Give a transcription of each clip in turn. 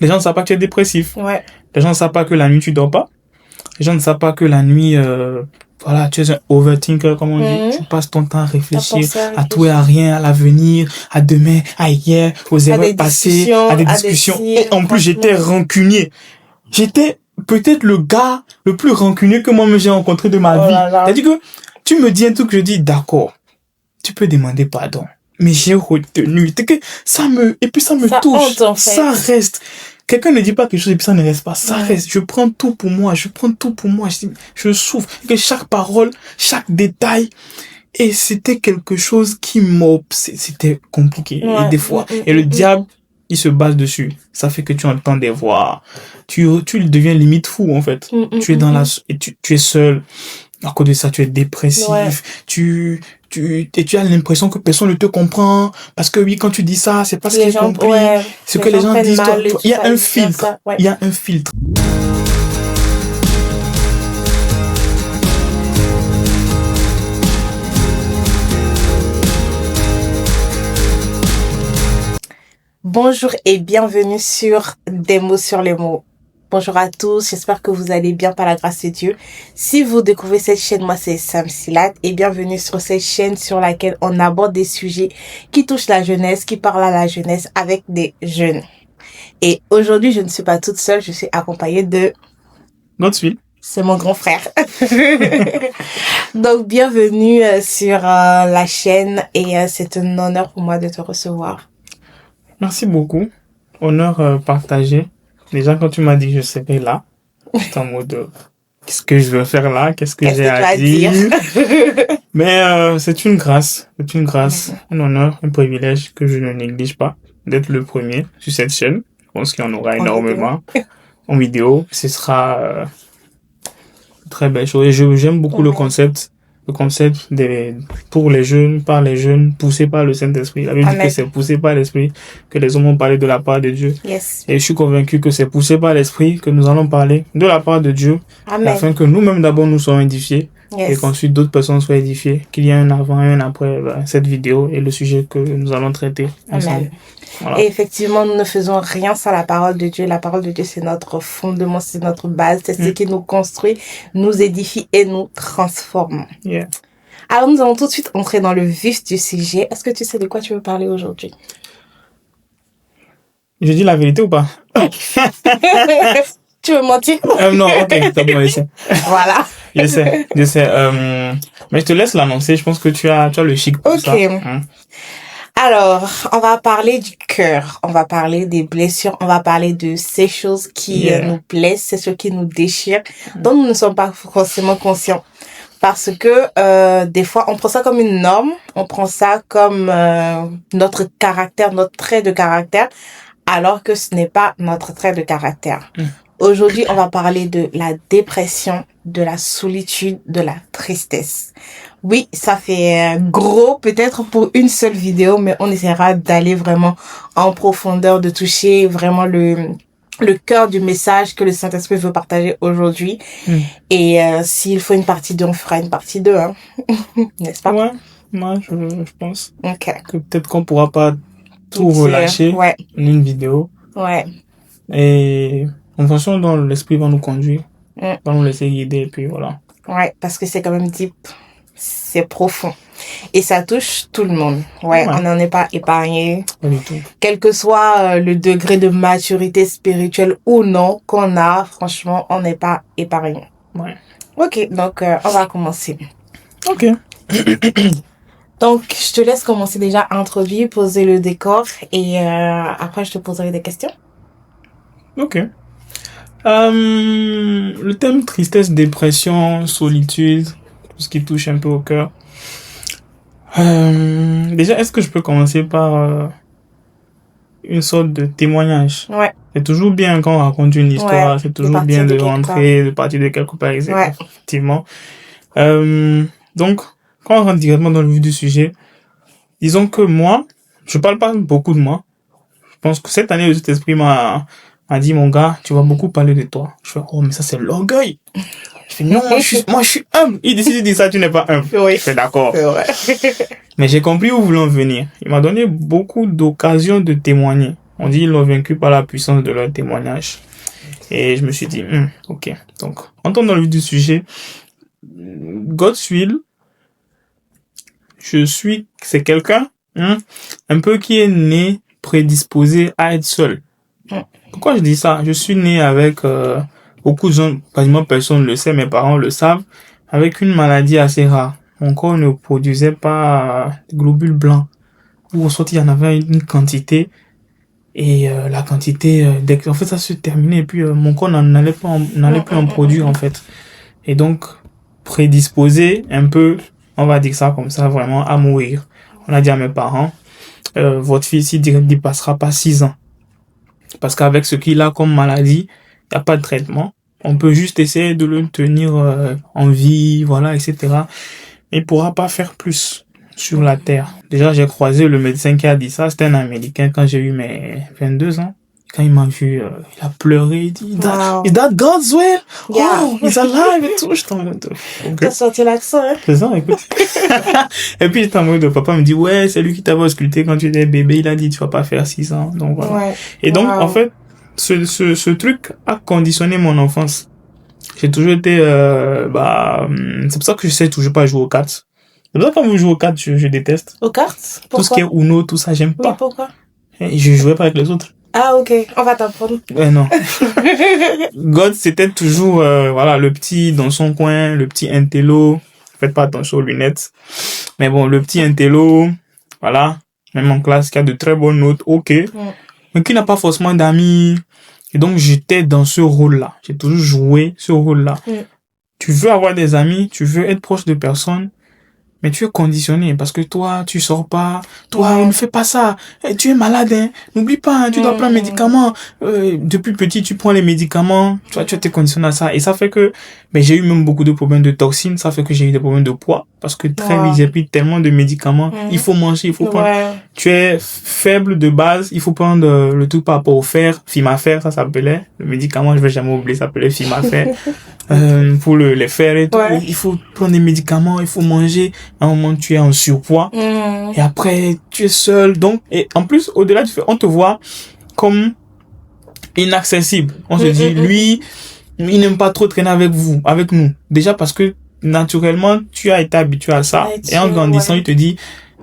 Les gens ne savent pas que tu es dépressif. Ouais. Les gens ne savent pas que la nuit, tu dors pas. Les gens ne savent pas que la nuit, voilà, tu es un overthinker, comme on dit. Tu passes ton temps à réfléchir à tout et à rien, à l'avenir, à demain, à hier, aux erreurs passées, à des discussions. Et en plus, j'étais rancunier. J'étais peut-être le gars le plus rancunier que moi-même j'ai rencontré de ma vie. C'est-à-dire que tu me dis un truc, je dis d'accord. Tu peux demander pardon. Mais j'ai retenu. Et puis ça me touche. Honte, en fait. Ça reste. Quelqu'un ne dit pas quelque chose et puis ça ne reste pas. Ça reste. Je prends tout pour moi. Je souffre. Que chaque parole, chaque détail. Et c'était quelque chose qui c'était compliqué. Et des fois. Et le diable, il se base dessus. Ça fait que tu entends des voix. Tu deviens limite fou, en fait. Tu es dans et tu es seul. À cause de ça, tu es dépressif. Ouais. Tu as l'impression que personne ne te comprend. Parce que oui, quand tu dis ça, c'est pas ce qu'ils ont compris. Ouais, ce que les gens disent. Il y a un filtre. Ouais. Il y a un filtre. Bonjour et bienvenue sur Des mots sur les mots. Bonjour à tous, j'espère que vous allez bien par la grâce de Dieu. Si vous découvrez cette chaîne, moi c'est Sam Silat et bienvenue sur cette chaîne sur laquelle on aborde des sujets qui touchent la jeunesse, qui parlent à la jeunesse avec des jeunes. Et aujourd'hui, je ne suis pas toute seule, je suis accompagnée de... Godswill. C'est mon grand frère. Donc, bienvenue sur la chaîne et c'est un honneur pour moi de te recevoir. Merci beaucoup. Honneur partagé. Déjà, quand tu m'as dit que je serais là, j'étais en mode, qu'est-ce que je veux faire là? Qu'est-ce que j'ai à dire? Mais c'est une grâce. C'est une grâce, un honneur, un privilège que je ne néglige pas d'être le premier sur cette chaîne. Je pense qu'il y en aura énormément en vidéo. Ce sera une très belle chose. Et j'aime beaucoup le concept pour les jeunes, par les jeunes, poussé par le Saint-Esprit. La Bible dit que c'est poussé par l'Esprit que les hommes ont parlé de la part de Dieu. Yes. Et je suis convaincu que c'est poussé par l'Esprit que nous allons parler de la part de Dieu. Amen. Afin que nous-mêmes d'abord nous soyons édifiés. Yes. Et qu'ensuite d'autres personnes soient édifiées. Qu'il y ait un avant et un après cette vidéo et le sujet que nous allons traiter ensemble. Amen. Voilà. Et effectivement, nous ne faisons rien sans la parole de Dieu. La parole de Dieu, c'est notre fondement, c'est notre base. C'est ce qui nous construit, nous édifie et nous transforme. Yeah. Alors, nous allons tout de suite entrer dans le vif du sujet. Est-ce que tu sais de quoi tu veux parler aujourd'hui? Je dis la vérité ou pas? Tu veux mentir? Non, ok, c'est bon, je sais. Voilà. Je sais. Mais je te laisse l'annoncer. Je pense que tu as le chic pour ça. Alors, on va parler du cœur, on va parler des blessures, on va parler de ces choses qui nous blessent, ces choses qui nous déchirent, dont nous ne sommes pas forcément conscients. Parce que des fois, on prend ça comme une norme, on prend ça comme notre caractère, notre trait de caractère, alors que ce n'est pas notre trait de caractère. Aujourd'hui, on va parler de la dépression, de la solitude, de la tristesse. Oui, ça fait gros peut-être pour une seule vidéo, mais on essaiera d'aller vraiment en profondeur, de toucher vraiment le cœur du message que le Saint-Esprit veut partager aujourd'hui. Et s'il faut une partie 2, on fera une partie 2, hein. N'est-ce pas? Ouais, moi je pense que peut-être qu'on pourra pas tout relâcher en une vidéo. Ouais. Et en fonction dont l'Esprit va nous conduire, va nous laisser guider, et puis voilà. Ouais, parce que c'est quand même deep. C'est profond. Et ça touche tout le monde. Ouais. On n'en est pas épargné. Pas du tout. Quel que soit le degré de maturité spirituelle ou non qu'on a, franchement, on n'est pas épargné. Ouais. Ok, donc on va commencer. Ok. Donc, je te laisse commencer déjà à introduire, poser le décor et après je te poserai des questions. Ok. Le thème tristesse, dépression, solitude, tout ce qui touche un peu au cœur. Déjà, est-ce que je peux commencer par une sorte de témoignage? Ouais. C'est toujours bien quand on raconte une histoire, c'est toujours bien de rentrer, de partir de quelque part, effectivement. Donc, quand on rentre directement dans le vif du sujet, disons que moi, je parle pas beaucoup de moi. Je pense que cette année, le Saint-Esprit m'a dit, mon gars, tu vas beaucoup parler de toi. Je fais, oh, mais ça, c'est l'orgueil. Je fais, non, moi, je suis humble. Il décide de dire ça, tu n'es pas humble. Oui. Je fais, d'accord. C'est vrai. Mais j'ai compris où vous voulez en venir. Il m'a donné beaucoup d'occasions de témoigner. On dit ils l'ont vaincu par la puissance de leur témoignage. Et je me suis dit, ok. Donc, entrons dans le vif du sujet. God's will, c'est quelqu'un, un peu qui est né prédisposé à être seul. Pourquoi je dis ça? Je suis né avec, beaucoup de gens, quasiment personne ne le sait, mes parents le savent, avec une maladie assez rare. Mon corps ne produisait pas de globules blancs. Ou soit il y en avait une quantité, et la quantité, en fait ça se terminait, et puis mon corps n'allait plus en produire en fait. Et donc, prédisposé un peu, on va dire ça comme ça, vraiment à mourir. On a dit à mes parents, votre fils il passera pas 6 ans. Parce qu'avec ce qu'il a comme maladie, il n'y a pas de traitement. On peut juste essayer de le tenir en vie, voilà, etc. Mais il pourra pas faire plus sur la terre. Déjà, j'ai croisé le médecin qui a dit ça. C'était un Américain quand j'ai eu mes 22 ans. Quand il m'a vu, il a pleuré, il dit, Wow. Is that God's will? Yeah. Oh, he's alive et tout. J'étais en mode, T'as sorti l'accent, hein? c'est ça, écoute. Et puis, j'étais en mode, papa me dit, ouais, c'est lui qui t'avait ausculté quand tu étais bébé. Il a dit, tu vas pas faire 6 ans. Donc, voilà. Ouais. Et donc, Wow. en fait, ce truc a conditionné mon enfance. J'ai toujours été, c'est pour ça que je sais toujours pas jouer aux cartes. C'est pour ça que quand vous jouez aux cartes, je déteste. Aux cartes? Tout ce qui est Uno, tout ça, j'aime Mais pas. pourquoi? Et je jouais pas avec les autres. Ah, ok. On va t'apprendre. Ouais, non. God, c'était toujours, le petit dans son coin, le petit intello. Faites pas attention aux lunettes. Mais bon, le petit intello, voilà. Même en classe, qui a de très bonnes notes, ok. Mais qui n'a pas forcément d'amis. Et donc, j'étais dans ce rôle-là. J'ai toujours joué ce rôle-là. Tu veux avoir des amis, tu veux être proche de personnes, mais tu es conditionné parce que toi, tu sors pas. Toi, ne fais pas ça. Tu es malade, hein. N'oublie pas, tu dois prendre un médicament. Depuis petit, tu prends les médicaments. Tu as été conditionné à ça. Et ça fait que, j'ai eu même beaucoup de problèmes de toxines. Ça fait que j'ai eu des problèmes de poids. Parce que très vite, j'ai pris tellement de médicaments. Il faut manger, il faut prendre. Tu es faible de base. Il faut prendre le tout par rapport au fer. Fimafer, ça s'appelait. Le médicament, je vais jamais oublier, ça s'appelait Fimafer. Pour les fers et tout. Il faut prendre des médicaments, il faut manger. À un moment, tu es en surpoids. Et après, tu es seul. Donc, et en plus, au-delà du fait, on te voit comme inaccessible. On se dit, lui, il n'aime pas trop traîner avec nous. Déjà parce que, naturellement, tu as été habitué à ça. Et en grandissant, il te dit,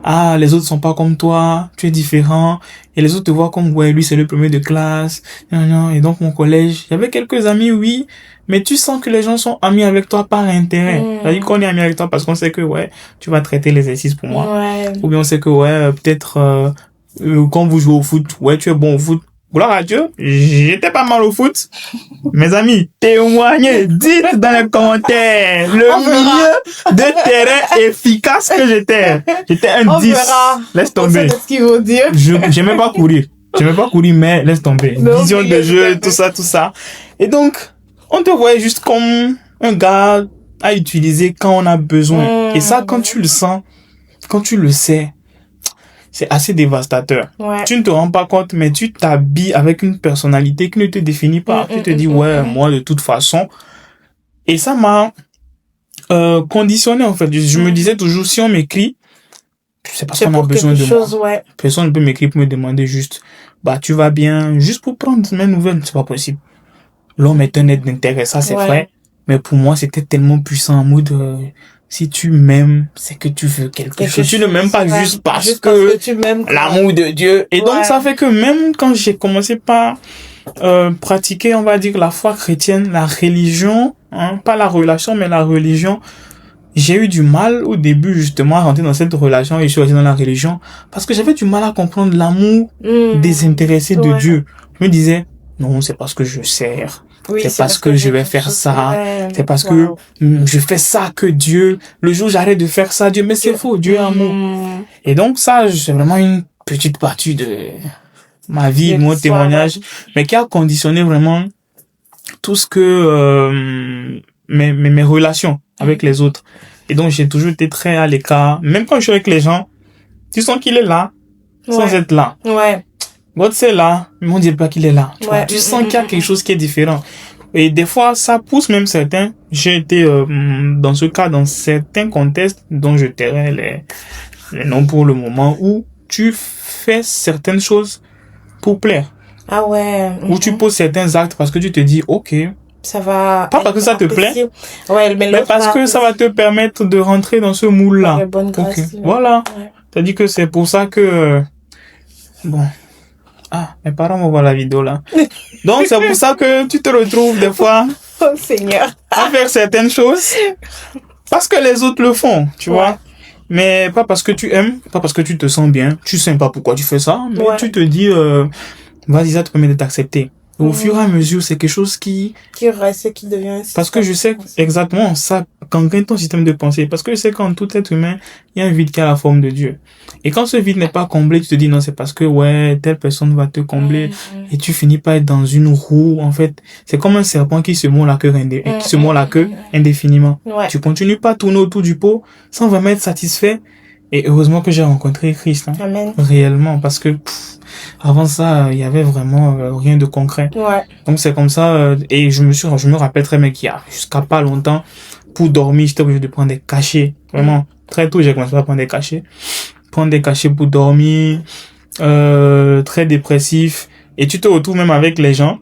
ah, les autres sont pas comme toi, tu es différent. Et les autres te voient comme, ouais, lui, c'est le premier de classe. Et donc, mon collège, il y avait quelques amis, oui. Mais tu sens que les gens sont amis avec toi par intérêt. C'est-à-dire qu'on est amis avec toi parce qu'on sait que, ouais, tu vas traiter l'exercice pour moi. Ou bien on sait que, ouais, peut-être, quand vous jouez au foot, ouais, tu es bon au foot. Gloire à Dieu, j'étais pas mal au foot. Mes amis, témoignez, dites dans les commentaires le milieu de terrain efficace que j'étais. J'étais un 10. Laisse tomber. On sait ce qu'ils vont dire. J'aimais pas courir. Mais laisse tomber. Vision de jeu, tout ça. Et donc, on te voyait juste comme un gars à utiliser quand on a besoin. Et ça, quand tu le sens, quand tu le sais, c'est assez dévastateur. Tu ne te rends pas compte, mais tu t'habilles avec une personnalité qui ne te définit pas. Tu te dis, ouais, moi, de toute façon. Et ça m'a conditionné, en fait. Je me disais toujours, si on m'écrit, c'est parce qu'on a besoin de moi. Personne ne peut m'écrire pour me demander juste, tu vas bien, juste pour prendre mes nouvelles. C'est pas possible. L'homme est un être d'intérêt, ça c'est vrai. Mais pour moi, c'était tellement puissant en mode, si tu m'aimes, c'est que tu veux quelque chose. Tu ne m'aimes pas juste parce que tu m'aimes. L'amour de Dieu. Et donc, ça fait que même quand j'ai commencé par pratiquer, on va dire, la foi chrétienne, la religion, pas la relation, mais la religion, j'ai eu du mal au début justement à rentrer dans cette relation et je suis resté dans la religion parce que j'avais du mal à comprendre l'amour désintéressé de Dieu. Je me disais, non, c'est parce que je sers. C'est parce que je vais faire ça. C'est parce que je fais ça que Dieu, le jour où j'arrête de faire ça, Dieu, mais c'est faux, Dieu est amour. Et donc ça, c'est vraiment une petite partie de ma vie, de mon témoignage, mais qui a conditionné vraiment tout ce que mes relations avec les autres. Et donc j'ai toujours été très à l'écart. Même quand je suis avec les gens, tu sens qu'il est là, sans être là. God c'est là, mais on ne dit pas qu'il est là. Tu sens qu'il y a quelque chose qui est différent. Et des fois, ça pousse même certains. J'ai été dans ce cas, dans certains contextes dont je tairai les noms pour le moment, où tu fais certaines choses pour plaire. Ah ouais. Où tu poses certains actes parce que tu te dis, ok. Ça va. Pas parce que ça te plaît. Ouais, mais parce que ça va te permettre de rentrer dans ce moule-là. Bonne grâce. Okay. Voilà. Ouais. T'as dit que c'est pour ça que, bon. Ah, mes parents vont voir la vidéo là. Donc, c'est pour ça que tu te retrouves des fois. Oh Seigneur. À faire certaines choses. Parce que les autres le font, tu vois. Mais pas parce que tu aimes, pas parce que tu te sens bien. Tu sais pas pourquoi tu fais ça, mais tu te dis, vas-y, ça te permet de t'accepter. Au fur et à mesure, c'est quelque chose qui reste, qui devient... Parce que je sais exactement ça, quand gagne ton système de pensée. Parce que je sais qu'en tout être humain, il y a un vide qui a la forme de Dieu. Et quand ce vide n'est pas comblé, tu te dis non, c'est parce que, telle personne va te combler. Et tu finis par être dans une roue, en fait. C'est comme un serpent qui se mord la queue, indéfiniment. Tu continues pas à tourner autour du pot sans vraiment être satisfait. Et heureusement que j'ai rencontré Christ. Hein. Amen. Réellement. Parce que, avant ça, il y avait vraiment rien de concret. Donc c'est comme ça, et je me rappelle très bien qu'il y a jusqu'à pas longtemps, pour dormir, j'étais obligé de prendre des cachets. Vraiment, très tôt, j'ai commencé à prendre des cachets. Prendre des cachets pour dormir, très dépressif. Et tu te retrouves même avec les gens.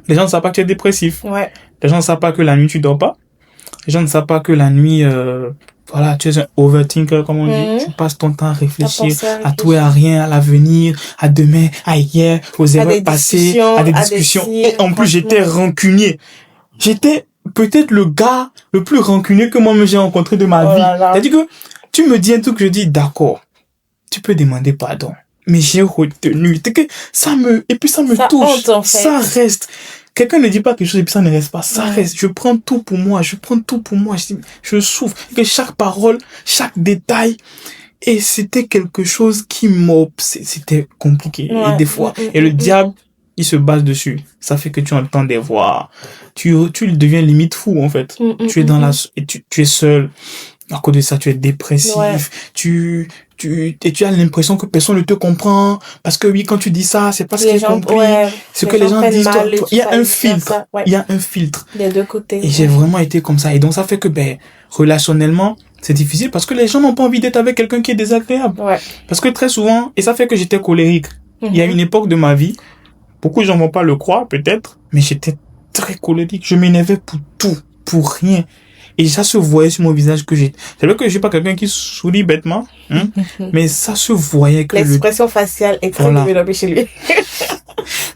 Les gens ne savent pas que tu es dépressif. Les gens ne savent pas que la nuit tu dors pas. Les gens ne savent pas que la nuit, tu es un overthinker, comme on dit. Tu passes ton temps à réfléchir, à tout et à rien, à l'avenir, à demain, à hier, aux erreurs passées, à des discussions. Et en plus, j'étais rancunier. J'étais peut-être le gars le plus rancunier que moi-même j'ai rencontré de ma vie. C'est-à-dire que tu me dis un truc que je dis, d'accord, tu peux demander pardon. Mais j'ai retenu. Et puis ça me touche. Honte, en fait. Ça reste. Quelqu'un ne dit pas quelque chose et puis ça ne reste pas. Ça reste. Je prends tout pour moi. Je souffre. Que chaque parole, chaque détail. Et c'était quelque chose qui c'était compliqué. Et des fois. Et le diable, il se base dessus. Ça fait que tu entends des voix. Tu deviens limite fou, en fait. Tu es et tu es seul. À cause de ça, tu es dépressif. Tu as l'impression que personne ne te comprend. Parce que oui, quand tu dis ça, c'est pas ce qu'ils compris. Ce que les gens disent. Il y a un filtre. Il y a un filtre. Des deux côtés. Et j'ai vraiment été comme ça. Et donc, ça fait que, relationnellement, c'est difficile parce que les gens n'ont pas envie d'être avec quelqu'un qui est désagréable. Parce que très souvent, et ça fait que j'étais colérique. Il y a une époque de ma vie, beaucoup de gens vont pas le croire, peut-être, mais j'étais très colérique. Je m'énervais pour tout, pour rien. Et ça se voyait sur mon visage que c'est vrai que je suis pas quelqu'un qui sourit bêtement, mais ça se voyait que l'expression faciale est très développée chez lui.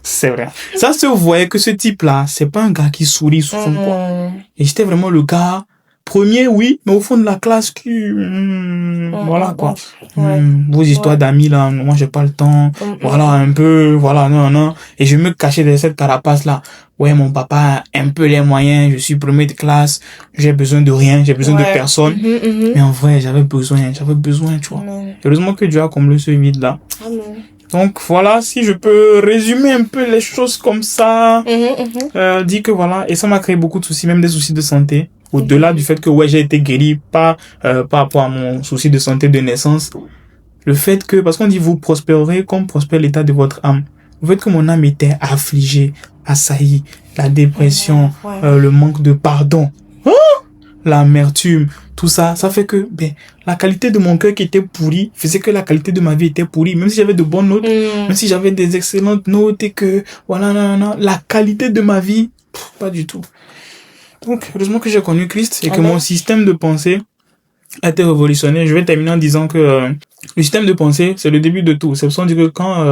C'est vrai. Ça se voyait que ce type-là, c'est pas un gars qui sourit souvent, quoi. Et j'étais vraiment le gars premier, oui, mais au fond de la classe qui, voilà, quoi. Vos histoires d'amis, là, moi, j'ai pas le temps. Voilà, un peu, non. Et je me cachais derrière cette carapace-là. Ouais, mon papa a un peu les moyens, je suis premier de classe, j'ai besoin de rien, j'ai besoin de personne. Mais en vrai, j'avais besoin, tu vois. Heureusement que Dieu a comblé ce vide-là. Donc voilà, si je peux résumer un peu les choses comme ça, dit que voilà, et ça m'a créé beaucoup de soucis, même des soucis de santé. Au-delà du fait que j'ai été guéri par rapport à mon souci de santé de naissance, le fait que, parce qu'on dit vous prospérerez comme prospère l'état de votre âme. Le fait que mon âme était affligée, assaillie, la dépression, le manque de pardon, l'amertume, tout ça, ça fait que la qualité de mon cœur qui était pourrie faisait que la qualité de ma vie était pourrie. Même si j'avais de bonnes notes, même si j'avais des excellentes notes et que la qualité de ma vie, pas du tout. Donc, heureusement que j'ai connu Christ et que mon système de pensée a été révolutionné. Je vais terminer en disant que le système de pensée, c'est le début de tout. C'est pour ça qu'on dit que quand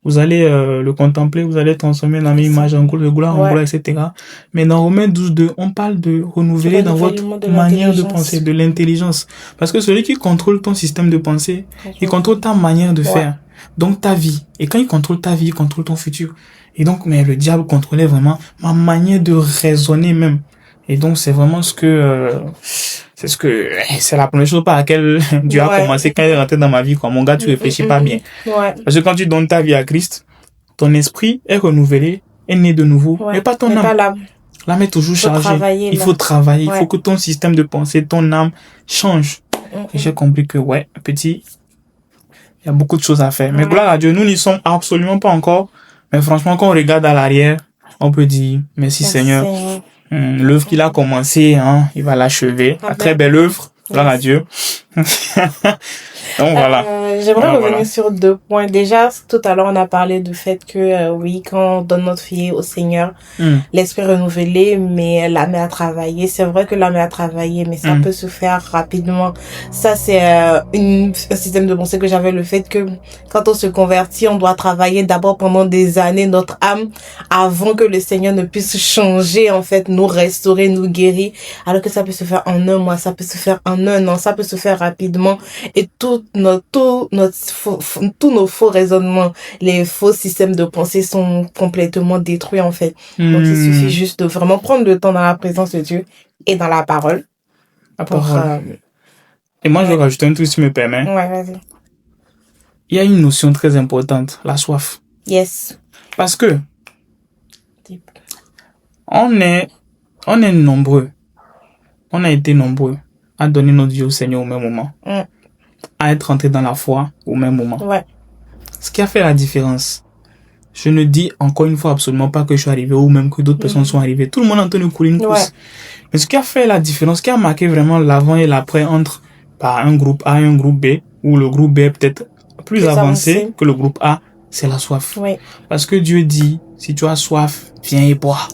vous allez le contempler, vous allez transformer la même image en gloire, en gloire, etc. Mais dans Romains 12:2, on parle de renouveler dans votre manière de penser, de l'intelligence. Parce que celui qui contrôle ton système de pensée, il contrôle ta manière de faire. Donc ta vie. Et quand il contrôle ta vie, il contrôle ton futur. Et donc, mais le diable contrôlait vraiment ma manière de raisonner même. Et donc, c'est vraiment c'est la première chose par laquelle Dieu a commencé quand il est rentré dans ma vie, quoi. Mon gars, tu réfléchis pas bien. Parce que quand tu donnes ta vie à Christ, ton esprit est renouvelé, est né de nouveau, mais pas ton âme. L'âme est toujours chargée. Il faut travailler. Il faut que ton système de pensée, ton âme change. Et j'ai compris que, petit, il y a beaucoup de choses à faire. Mais gloire à Dieu, nous n'y sommes absolument pas encore. Mais franchement, quand on regarde à l'arrière, on peut dire, merci Seigneur. L'œuvre qu'il a commencé, il va l'achever. Une très belle œuvre. Gloire à Dieu. Donc voilà. J'aimerais revenir sur 2 points. Déjà, tout à l'heure, on a parlé du fait que, oui, quand on donne notre vie au Seigneur, l'esprit renouvelé, mais la met à travailler. C'est vrai que la met à travailler, mais ça peut se faire rapidement. Ça, c'est un système de pensée que j'avais, le fait que quand on se convertit, on doit travailler d'abord pendant des années notre âme avant que le Seigneur ne puisse changer, en fait, nous restaurer, nous guérir. Alors que ça peut se faire en 1 mois, ça peut se faire en 1 an, ça peut se faire rapidement. Et tous nos faux raisonnements, les faux systèmes de pensée sont complètement détruits, en fait. Donc, il suffit juste de vraiment prendre le temps dans la présence de Dieu et dans la parole. Et moi, je vais rajouter un truc, si tu me permets. Ouais, vas-y. Il y a une notion très importante, la soif. Yes. Parce que on est nombreux. On a été nombreux à donner notre vie au Seigneur au même moment. À être entrés dans la foi au même moment. Ouais. Ce qui a fait la différence. Je ne dis encore une fois absolument pas que je suis arrivé ou même que d'autres personnes sont arrivées. Tout le monde est en train de courir une course. Mais ce qui a fait la différence, ce qui a marqué vraiment l'avant et l'après entre un groupe A et un groupe B, où le groupe B est peut-être plus avancé que le groupe A, c'est la soif. Parce que Dieu dit, si tu as soif, viens et bois.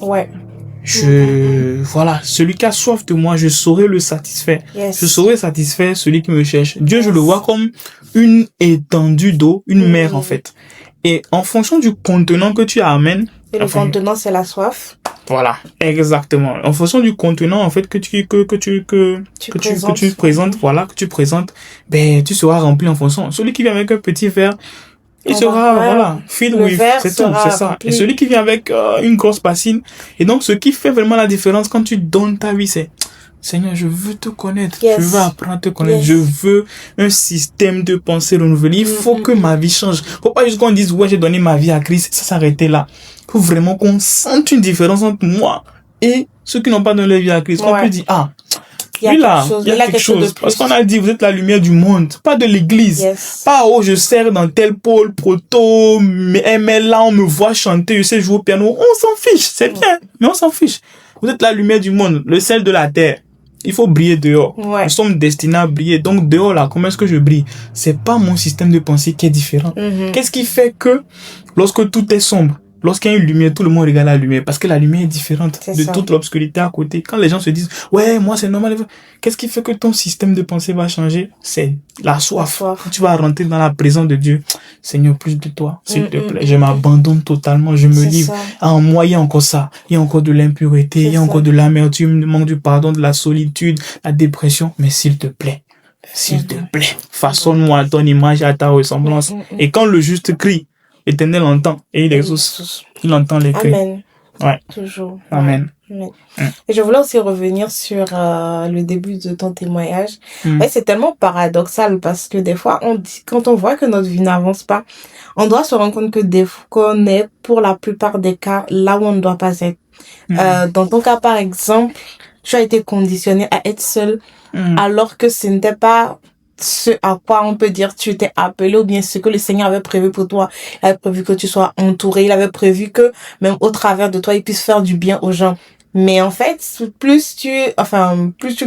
Voilà, celui qui a soif de moi, je saurai le satisfaire. Je saurai satisfaire celui qui me cherche. Dieu, je le vois comme une étendue d'eau, une mer en fait. Et en fonction du contenant que tu amènes. Et le contenant, c'est la soif. Voilà, exactement. En fonction du contenant en fait que tu présentes, ben tu seras rempli en fonction. Celui qui vient avec un petit verre, il sera filled with, c'est tout, c'est ça. Et celui qui vient avec une grosse bassine, et donc ce qui fait vraiment la différence quand tu donnes ta vie, c'est Seigneur, je veux te connaître, je veux apprendre à te connaître, je veux un système de pensée renouvelé. Il faut que ma vie change. Faut pas juste qu'on dise ouais, j'ai donné ma vie à Christ, ça s'arrêter là. Faut vraiment qu'on sente une différence entre moi et ceux qui n'ont pas donné leur vie à Christ. On peut dire il y a quelque chose. Parce qu'on a dit, vous êtes la lumière du monde, pas de l'église. Pas, je sers dans tel pôle, proto, mais là, on me voit chanter, je sais jouer au piano. On s'en fiche, c'est bien, mais on s'en fiche. Vous êtes la lumière du monde, le sel de la terre. Il faut briller dehors. Nous sommes destinés à briller. Donc, dehors, là, comment est-ce que je brille? C'est pas mon système de pensée qui est différent. Qu'est-ce qui fait que, lorsque tout est sombre, lorsqu'il y a une lumière, tout le monde regarde la lumière parce que la lumière est différente de toute l'obscurité à côté. Quand les gens se disent, ouais, moi c'est normal, qu'est-ce qui fait que ton système de pensée va changer? C'est la soif. Tu vas rentrer dans la présence de Dieu. Seigneur, plus de toi, s'il te plaît. Je m'abandonne totalement, je me livre. En moi, il y a encore ça. Il y a encore de l'impureté, il y a encore de l'amertume, du manque du pardon, de la solitude, la dépression. Mais s'il te plaît, façonne-moi à ton image, à ta ressemblance. Et quand le juste crie, L'Éternel entend et il exauce. Il entend les cris. Amen. Ouais. Toujours. Amen. Amen. Et je voulais aussi revenir sur le début de ton témoignage. Ouais, c'est tellement paradoxal parce que des fois, quand on voit que notre vie n'avance pas, on doit se rendre compte que qu'on est, pour la plupart des cas, là où on ne doit pas être. Dans ton cas, par exemple, tu as été conditionné à être seul alors que ce n'était pas ce à quoi on peut dire tu étais appelé ou bien ce que le Seigneur avait prévu pour toi. Il avait prévu que tu sois entouré, il avait prévu que même au travers de toi, il puisse faire du bien aux gens. Mais en fait, plus tu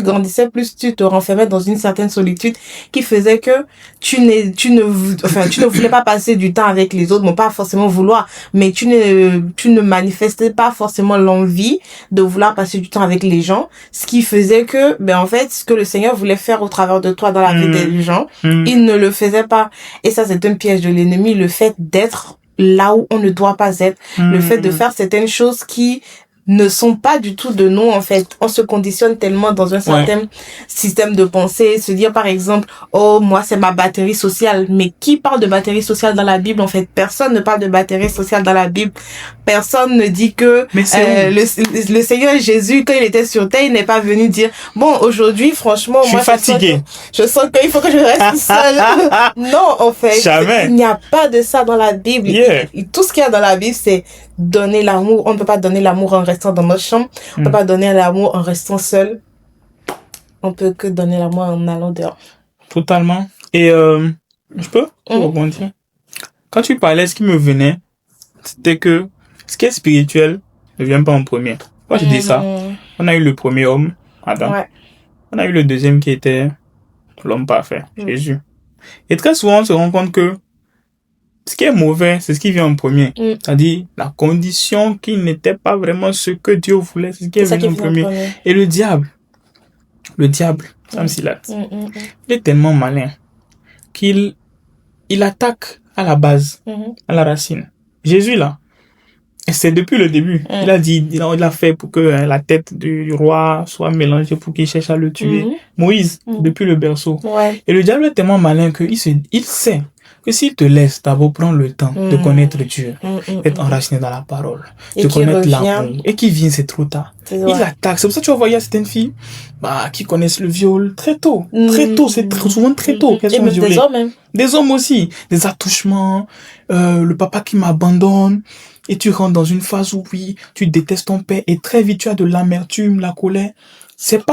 grandissais, plus tu te renfermais dans une certaine solitude qui faisait que tu ne voulais pas passer du temps avec les autres, bon, pas forcément vouloir, mais tu ne manifestais pas forcément l'envie de vouloir passer du temps avec les gens, ce qui faisait que, en fait, ce que le Seigneur voulait faire au travers de toi dans la vie des gens, il ne le faisait pas. Et ça, c'est un piège de l'ennemi, le fait d'être là où on ne doit pas être, le fait de faire certaines choses qui ne sont pas du tout de nous, en fait. On se conditionne tellement dans un certain système de pensée, se dire par exemple, oh, moi c'est ma batterie sociale. Mais qui parle de batterie sociale dans la Bible? En fait, personne ne parle de batterie sociale dans la Bible. Personne ne dit que le Seigneur Jésus, quand il était sur terre, il n'est pas venu dire, bon, aujourd'hui, franchement, je suis fatigué. Je sens qu'il faut que je reste seul. Non, en fait. Jamais. Il n'y a pas de ça dans la Bible. Tout ce qu'il y a dans la Bible, c'est donner l'amour. On ne peut pas donner l'amour en restant dans notre chambre. On ne peut pas donner l'amour en restant seul. On peut que donner l'amour en allant dehors. Totalement. Et je peux rebondir. Quand tu parlais, ce qui me venait, c'était que ce qui est spirituel ne vient pas en premier. Quand je dis ça, on a eu le premier homme, Adam. On a eu le deuxième qui était l'homme parfait, Jésus. Et très souvent, on se rend compte que ce qui est mauvais, c'est ce qui vient en premier. C'est-à-dire, la condition qui n'était pas vraiment ce que Dieu voulait, c'est ce qui est venu en premier. Et le diable, Sam Silat, il est tellement malin qu'il attaque à la base, à la racine. Jésus, là, et c'est depuis le début. Il a dit, il a fait pour que la tête du roi soit mélangée pour qu'il cherche à le tuer. Moïse, depuis le berceau. Et le diable est tellement malin qu'il sait que s'il te laisse d'abord prendre le temps de connaître Dieu, d'être enraciné dans la parole, de connaître l'amour, et qui vient, c'est trop tard. Il attaque. C'est pour ça que tu vas voir, il y a certaines filles qui connaissent le viol très tôt. Très tôt, c'est souvent très tôt qu'elles sont violées. Des hommes, même. Des hommes aussi. Des attouchements, le papa qui m'abandonne. Et tu rentres dans une phase où, oui, tu détestes ton père et très vite tu as de l'amertume, la colère. C'est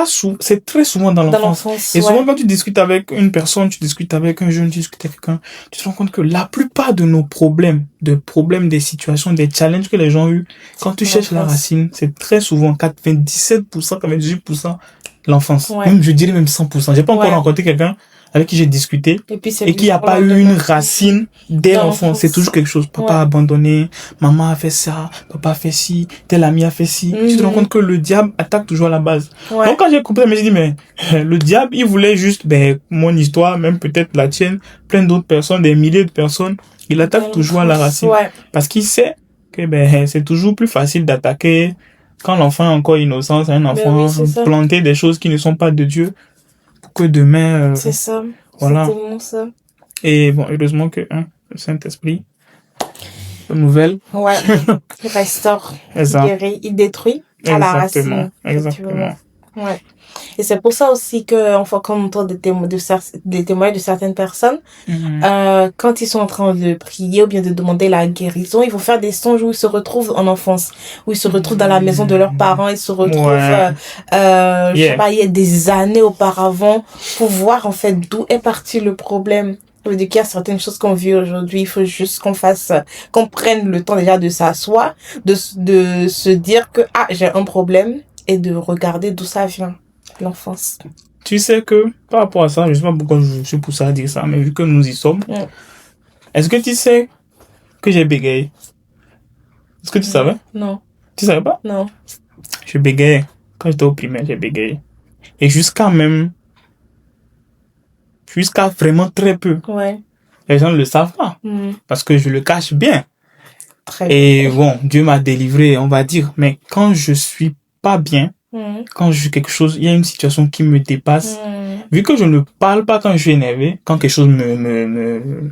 très souvent dans l'enfance. Et souvent quand tu discutes avec une personne, tu discutes avec un jeune, tu discutes avec quelqu'un, tu te rends compte que la plupart de nos problèmes, des situations, des challenges que les gens ont eu, quand tu cherches la racine, c'est très souvent 97%, 98% l'enfance. Même, je dirais même 100%. J'ai pas encore rencontré quelqu'un avec qui j'ai discuté et qui a pas eu une racine dès l'enfance. C'est toujours quelque chose. Papa a abandonné, maman a fait ça, papa a fait ci, tel ami a fait ci. Tu te rends compte que le diable attaque toujours à la base. Donc quand j'ai compris, je me suis dit, mais le diable, il voulait juste, mon histoire, même peut-être la tienne, plein d'autres personnes, des milliers de personnes, il attaque toujours à la racine. Parce qu'il sait que c'est toujours plus facile d'attaquer quand l'enfant est encore innocent, c'est un enfant, planter des choses qui ne sont pas de Dieu. Que demain c'est ça, voilà. C'est tellement ça. Et bon, heureusement que le Saint-Esprit, la nouvelle, il restaure, il guérit, il détruit à la racine. Exactement. Et c'est pour ça aussi que enfin, quand on entend des témoignages de certaines personnes, quand ils sont en train de prier ou bien de demander la guérison, ils vont faire des songes où ils se retrouvent en enfance, où ils se retrouvent dans la maison de leurs parents, ils se retrouvent, je sais pas, il y a des années auparavant, pour voir en fait d'où est parti le problème. Ça veut dire qu'il y a certaines choses qu'on vit aujourd'hui, il faut juste qu'on prenne le temps déjà de s'asseoir, de se dire que j'ai un problème et de regarder d'où ça vient. L'enfance. Tu sais que, par rapport à ça, je ne sais pas pourquoi je suis poussé à dire ça, mais vu que nous y sommes, est-ce que tu sais que j'ai bégayé? Est-ce que tu savais? Non. Tu savais pas? Non. Je bégayais. Quand j'étais au primaire, j'ai bégayé. Et jusqu'à vraiment très peu. Les gens ne le savent pas. Parce que je le cache bien. Et bon, Dieu m'a délivré, on va dire. Mais quand je suis pas bien, quand je fais quelque chose, il y a une situation qui me dépasse. Vu que je ne parle pas quand je suis énervé, quand quelque chose me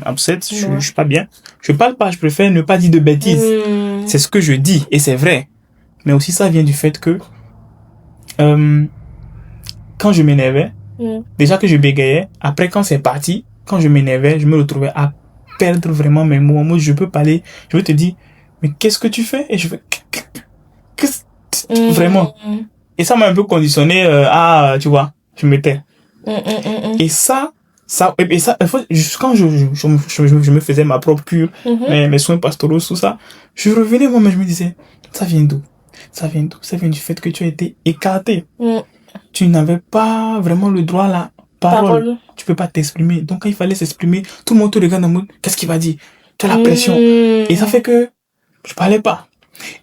upset, je suis pas bien. Je parle pas, je préfère ne pas dire de bêtises. C'est ce que je dis et c'est vrai. Mais aussi ça vient du fait que quand je m'énervais, déjà que je bégayais, après quand c'est parti, quand je m'énervais, je me retrouvais à perdre vraiment mes mots. Moi, je peux parler, je veux te dire, mais qu'est-ce que tu fais? Et je fais vraiment. Et ça m'a un peu conditionné tu vois, je me tais. Et ça, quand je me faisais ma propre cure, mes soins pastoraux, tout ça, je revenais moi-même, je me disais, ça vient d'où? Ça vient du fait que tu as été écarté. Tu n'avais pas vraiment le droit à la parole. Tu peux pas t'exprimer. Donc quand il fallait s'exprimer, tout le monde te regarde en mode, qu'est-ce qu'il va dire? Tu as la pression. Et ça fait que je parlais pas.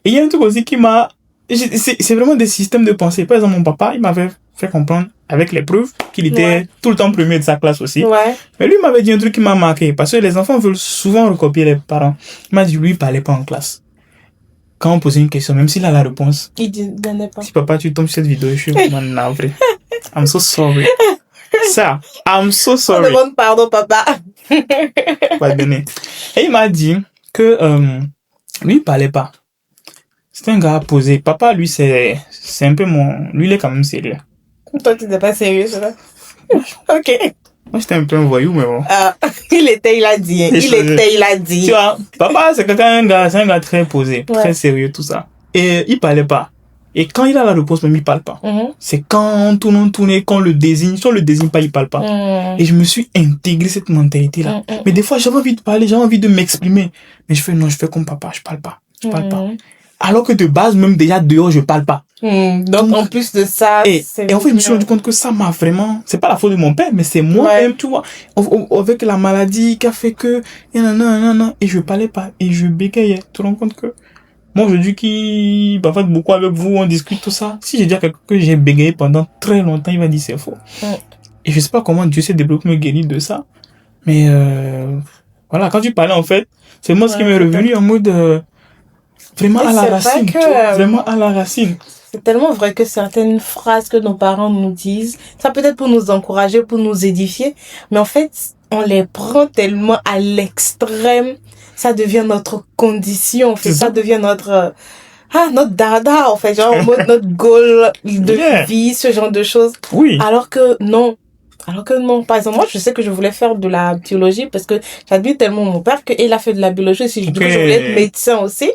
Et il y a un truc aussi qui m'a... C'est vraiment des systèmes de pensée. Par exemple, mon papa, il m'avait fait comprendre avec les preuves qu'il était tout le temps premier de sa classe aussi. Mais lui, il m'avait dit un truc qui m'a marqué. Parce que les enfants veulent souvent recopier les parents. Il m'a dit, lui, il parlait pas en classe. Quand on posait une question, même s'il a la réponse, il donnait pas. Si papa, tu tombes sur cette vidéo, je suis vraiment navré. I'm so sorry. Ça, I'm so sorry. On demande pardon, papa. Pas donné. Et il m'a dit que lui, il parlait pas. C'est un gars posé. Papa, lui, c'est un peu lui, il est quand même sérieux. Toi, tu n'es pas sérieux, ça va? Ok. Moi, j'étais un peu un voyou, mais bon. Il a dit. Tu vois, papa, c'est un gars très posé, très sérieux, tout ça. Et il parlait pas. Et quand il a la réponse, même il parle pas. C'est quand on tourne, qu'on le désigne. Si on le désigne pas, il parle pas. Et je me suis intégré cette mentalité-là. Mais des fois, j'avais envie de parler, j'avais envie de m'exprimer. Mais je fais comme papa, je parle pas. Alors que de base, même déjà dehors, je parle pas. Donc, en plus de ça... Et en fait, je me suis rendu compte que ça m'a vraiment... C'est pas la faute de mon père, mais c'est moi-même, tu vois. Avec la maladie qui a fait que... Et je parlais pas. Et je bégayais. Tu te rends compte que... Moi, aujourd'hui, qui parfois beaucoup avec vous, on discute tout ça. Si je dis à quelqu'un que j'ai bégayé pendant très longtemps, il va dire c'est faux. Et je sais pas comment Dieu s'est développé me guérir de ça. Mais voilà, quand tu parlais, en fait, c'est moi ce qui m'est revenu en mode... vraiment à la racine. Vraiment à la racine. C'est tellement vrai que certaines phrases que nos parents nous disent, ça peut être pour nous encourager, pour nous édifier, mais en fait, on les prend tellement à l'extrême, ça devient notre condition, en fait, ça devient notre dada, en fait, genre, en mode notre goal de vie, ce genre de choses. Oui. Alors que non. Par exemple, moi, je sais que je voulais faire de la biologie parce que j'admire tellement mon père qu'il a fait de la biologie. Si je voulais être médecin aussi.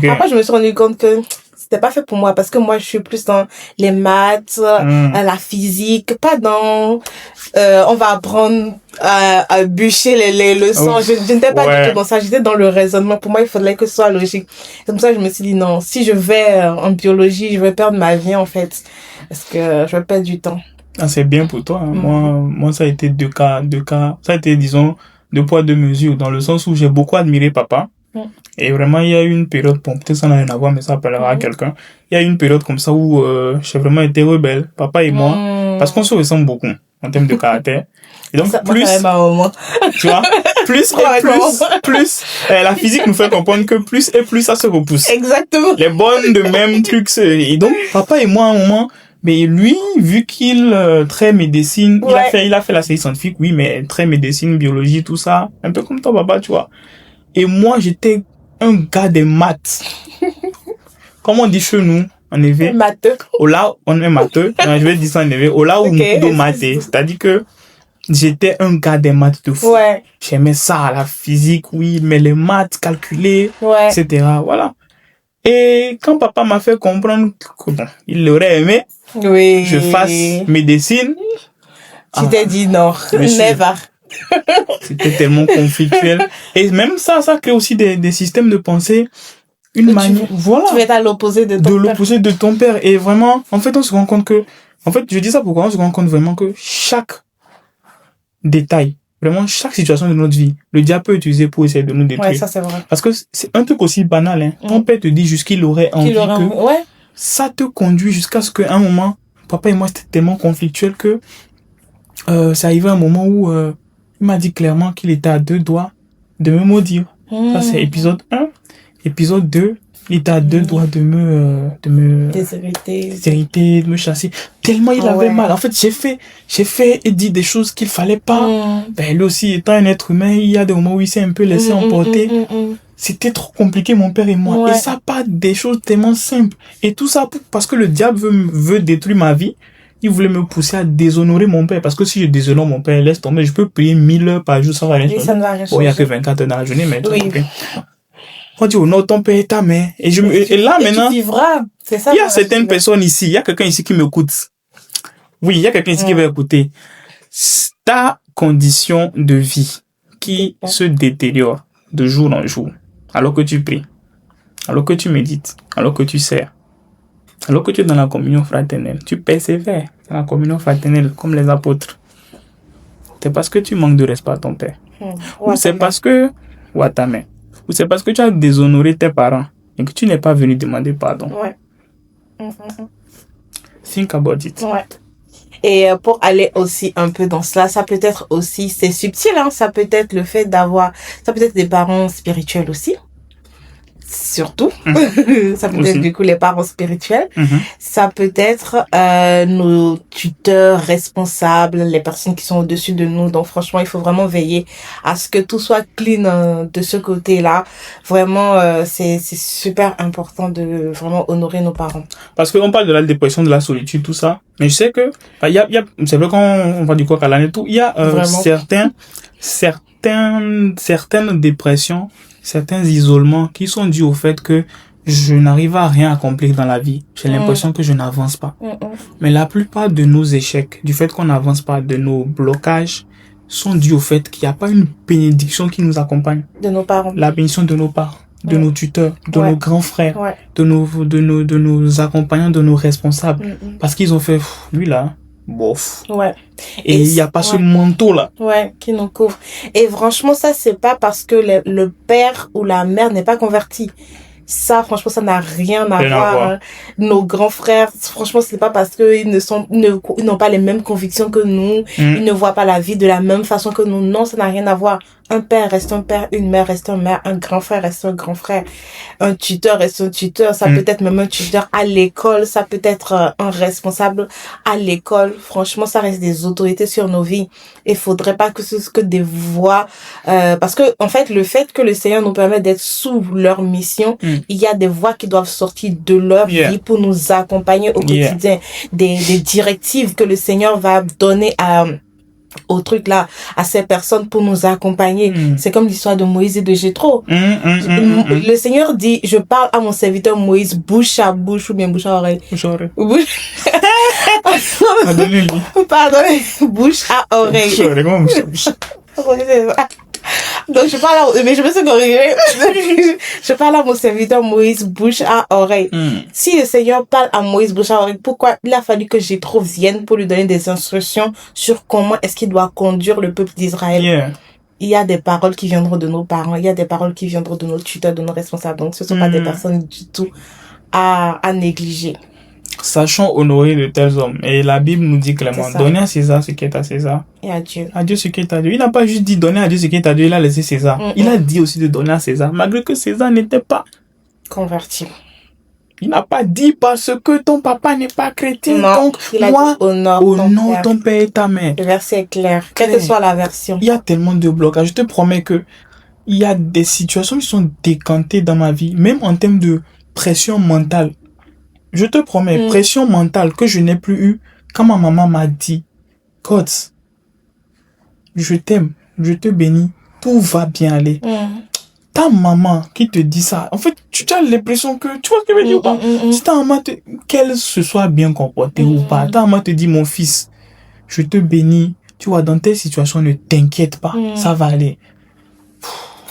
Après, je me suis rendu compte que c'était pas fait pour moi parce que moi, je suis plus dans les maths, la physique, pas dans, on va apprendre à bûcher les leçons. Je n'étais pas du tout dans ça. J'étais dans le raisonnement. Pour moi, il faudrait que ce soit logique. C'est pour ça que je me suis dit non, si je vais en biologie, je vais perdre ma vie, en fait. Parce que je vais perdre du temps. Ah, c'est bien pour toi. Hein. Moi, ça a été deux cas. Ça a été, disons, deux poids, deux mesures, dans le sens où j'ai beaucoup admiré papa. Et vraiment, il y a eu une période, bon, peut-être ça n'a rien à voir, mais ça appellera à quelqu'un. Il y a eu une période comme ça où j'ai vraiment été rebelle, papa et moi, parce qu'on se ressemble beaucoup en termes de caractère. Et donc, ça, plus, tu vois, plus, la physique nous fait comprendre que plus et plus ça se repousse. Exactement. Les bonnes de même trucs. Et donc, papa et moi, à un moment, mais lui, vu qu'il très médecine, il a fait la série scientifique, oui, mais très médecine, biologie, tout ça, un peu comme ton papa, tu vois. Et moi, j'étais un gars des maths. Comme on dit chez nous, en effet. Matheux. Au là, on est matheux. Je vais dire ça en effet. Au là où on mathé. C'est-à-dire que j'étais un gars des maths de fou. Ouais. J'aimais ça, la physique, oui, mais les maths, calculer, etc. Voilà. Et quand papa m'a fait comprendre que bon, il aurait aimé que je fasse médecine. Tu t'es dit non, never. C'était tellement conflictuel. Et même ça crée aussi des systèmes de pensée. Voilà. Tu vas être à l'opposé de ton père. De l'opposé de ton père. Et vraiment, en fait, on se rend compte que, en fait, je dis ça pourquoi on se rend compte vraiment que chaque détail, vraiment chaque situation de notre vie, le diable peut utiliser pour essayer de nous détruire. Ouais, ça c'est vrai. Parce que c'est un truc aussi banal, hein. Ton père te dit juste qu'il aurait envie ça te conduit jusqu'à ce qu'à un moment, papa et moi, c'était tellement conflictuel que, c'est arrivé un moment où, il m'a dit clairement qu'il était à 2 doigts de me maudire. Ça, c'est épisode 1. Épisode 2, il était à 2 doigts de me déshériter, de me chasser. Tellement il avait mal. En fait, j'ai fait et dit des choses qu'il fallait pas. Ben, lui aussi, étant un être humain, il y a des moments où il s'est un peu laissé emporter. C'était trop compliqué, mon père et moi. Et ça, pas des choses tellement simples. Et tout ça parce que le diable veut détruire ma vie. Il voulait me pousser à déshonorer mon père. Parce que si je déshonore mon père, laisse tomber, je peux prier 1000 heures par jour, ça va rien changer. Ça ne va rien changer. Bon, il y a que 24 heures dans la journée, mais on dit, oh non, ton père est ta mère. Et là, maintenant, tu vivras. C'est ça. Il y a certaines personnes ici, il y a quelqu'un ici qui m'écoute. Oui, il y a quelqu'un ici qui va écouter. Ta condition de vie qui se détériore de jour en jour, alors que tu pries, alors que tu médites, alors que tu sers, alors que tu es dans la communion fraternelle, tu persévères dans la communion fraternelle comme les apôtres. C'est parce que tu manques de respect à ton père. Ou c'est parce que, ou à ta mère. Ou c'est parce que tu as déshonoré tes parents et que tu n'es pas venu demander pardon. Think about it. Et pour aller aussi un peu dans cela, ça peut être aussi, c'est subtil, hein, ça peut être le fait ça peut être des parents spirituels aussi. Surtout, ça peut être du coup les parents spirituels, ça peut être nos tuteurs responsables, les personnes qui sont au-dessus de nous. Donc franchement, il faut vraiment veiller à ce que tout soit clean de ce côté-là. Vraiment, c'est super important de vraiment honorer nos parents. Parce qu'on parle de la dépression, de la solitude, tout ça, mais je sais que c'est vrai qu'on va du coq à l'âne et tout, il y a certaines dépressions, certains isolements qui sont dus au fait que je n'arrive à rien accomplir dans la vie. J'ai l'impression que je n'avance pas. Mais la plupart de nos échecs, du fait qu'on n'avance pas, de nos blocages, sont dus au fait qu'il n'y a pas une bénédiction qui nous accompagne. De nos parents. La bénédiction de nos parents. de nos tuteurs, de nos grands frères, Ouais. de nos accompagnants, de nos responsables. Parce qu'ils ont fait, lui là, bof. Ouais. Et il n'y a pas ce manteau là. Ouais, qui nous couvre. Et franchement, ça, c'est pas parce que le père ou la mère n'est pas converti. Ça, franchement, ça n'a rien à voir. Nos grands frères, franchement, c'est pas parce qu'ils ils n'ont pas les mêmes convictions que nous. Ils ne voient pas la vie de la même façon que nous. Non, ça n'a rien à voir. Un père reste un père, une mère reste une mère, un grand frère reste un grand frère, un tuteur reste un tuteur, ça peut être même un tuteur à l'école, ça peut être un responsable à l'école. Franchement, ça reste des autorités sur nos vies. Il faudrait pas que ce soit que des voix, parce que, en fait, le fait que le Seigneur nous permet d'être sous leur mission, il y a des voix qui doivent sortir de leur vie pour nous accompagner au quotidien, des directives que le Seigneur va donner au truc là, à ces personnes pour nous accompagner. C'est comme l'histoire de Moïse et de Jéthro. Le Seigneur dit, je parle à mon serviteur Moïse bouche à bouche ou bien bouche à oreille. Bouche à oreille. Pardonnez, bouche à oreille. Bouche à oreille, comment bouche à oreille? Donc je parle mais je me suis corrigée. Je parle à mon serviteur Moïse bouche à oreille. Si le Seigneur parle à Moïse bouche à oreille, pourquoi il a fallu que Jéthro vienne pour lui donner des instructions sur comment est-ce qu'il doit conduire le peuple d'Israël? Il y a des paroles qui viendront de nos parents, il y a des paroles qui viendront de nos tuteurs, de nos responsables. Donc ce ne sont pas des personnes du tout à négliger. Sachons honorer de tels hommes. Et la Bible nous dit clairement, donnez à César ce qui est à César. Et à Dieu. À Dieu ce qui est à Dieu. Il n'a pas juste dit donner à Dieu ce qui est à Dieu, il a laissé César. Il a dit aussi de donner à César, malgré que César n'était pas converti. Il n'a pas dit parce que ton papa n'est pas chrétien. Non, donc, moi, honore ton père et ta mère. Le verset est clair. Quelle que soit la version. Il y a tellement de blocages. Je te promets que il y a des situations qui sont décantées dans ma vie, même en termes de pression mentale. Je te promets, pression mentale que je n'ai plus eue quand ma maman m'a dit, God, je t'aime, je te bénis, tout va bien aller. Ta maman qui te dit ça, en fait, tu as l'impression que, tu vois ce que je veux dire ou pas? Si ta maman qu'elle se soit bien comportée ou pas, ta maman te dit, mon fils, je te bénis, tu vois, dans telle situation, ne t'inquiète pas, ça va aller.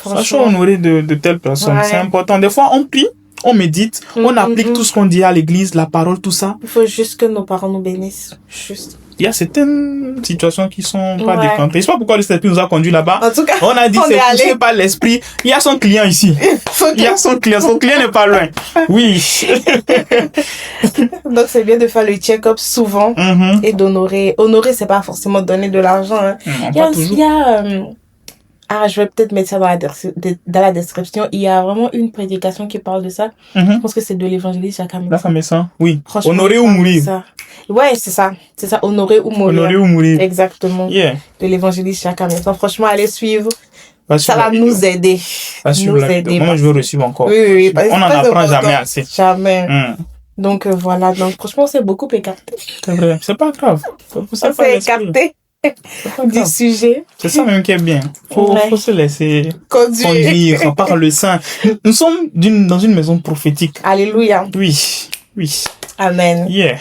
Sachons honorer de telles personnes, c'est important. Des fois, on prie, on médite, on applique tout ce qu'on dit à l'église, la parole, tout ça. Il faut juste que nos parents nous bénissent. Juste. Il y a certaines situations qui sont pas décantées. Je sais pas pourquoi le Saint-Esprit nous a conduits là-bas. En tout cas, on a dit c'est poussé par l'esprit. Il y a son client ici. Il y a son client. Son client n'est pas loin. Oui. Donc c'est bien de faire le check-up souvent et d'honorer. Honorer, c'est pas forcément donner de l'argent. Hein. Je vais peut-être mettre ça dans la description. Il y a vraiment une prédication qui parle de ça. Je pense que c'est de l'évangéliste Jacques Hamilton. La femme ça, oui. Honorer ou mourir. Ça. Ouais, c'est ça. C'est ça, honorer ou mourir. Honorer ou mourir. Exactement. Yeah. De l'évangéliste Jacques Hamilton. Franchement, allez suivre. Ça va nous aider. Moi, je veux recevoir encore. Oui. On n'en apprend jamais assez. Jamais. Donc, voilà. Donc, franchement, c'est beaucoup écarté. C'est vrai. C'est pas grave. C'est écarté. Du sujet. C'est ça même qui est bien. Faut se laisser conduire par le Saint. Nous sommes dans une maison prophétique. Alléluia. Oui. Amen. Yeah.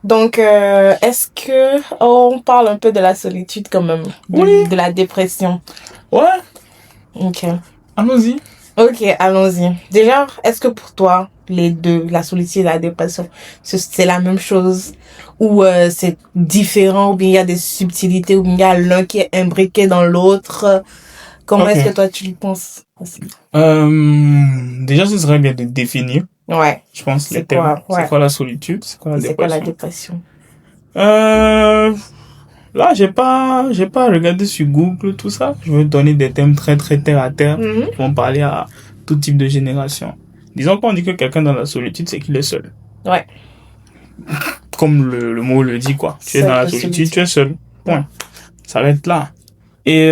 Donc, est-ce que on parle un peu de la solitude quand même, de la dépression? Ouais. Ok. Allons-y. Ok, allons-y. Déjà, est-ce que pour toi, les deux, la solitude et la dépression, c'est la même chose? Ou c'est différent? Ou bien il y a des subtilités? Ou bien il y a l'un qui est imbriqué dans l'autre? Comment est-ce que toi, tu le penses? Déjà, ce serait bien de définir. Ouais. Je pense les thèmes. C'est quoi la solitude? C'est quoi la dépression? Là, j'ai pas regardé sur Google tout ça. Je vais donner des thèmes très très terre à terre qui vont parler à tout type de génération. Disons qu'on dit que quelqu'un dans la solitude, c'est qu'il est seul. Ouais. Comme le mot le dit, quoi. Tu es dans la solitude, tu es seul. Point. Ça va être là. Et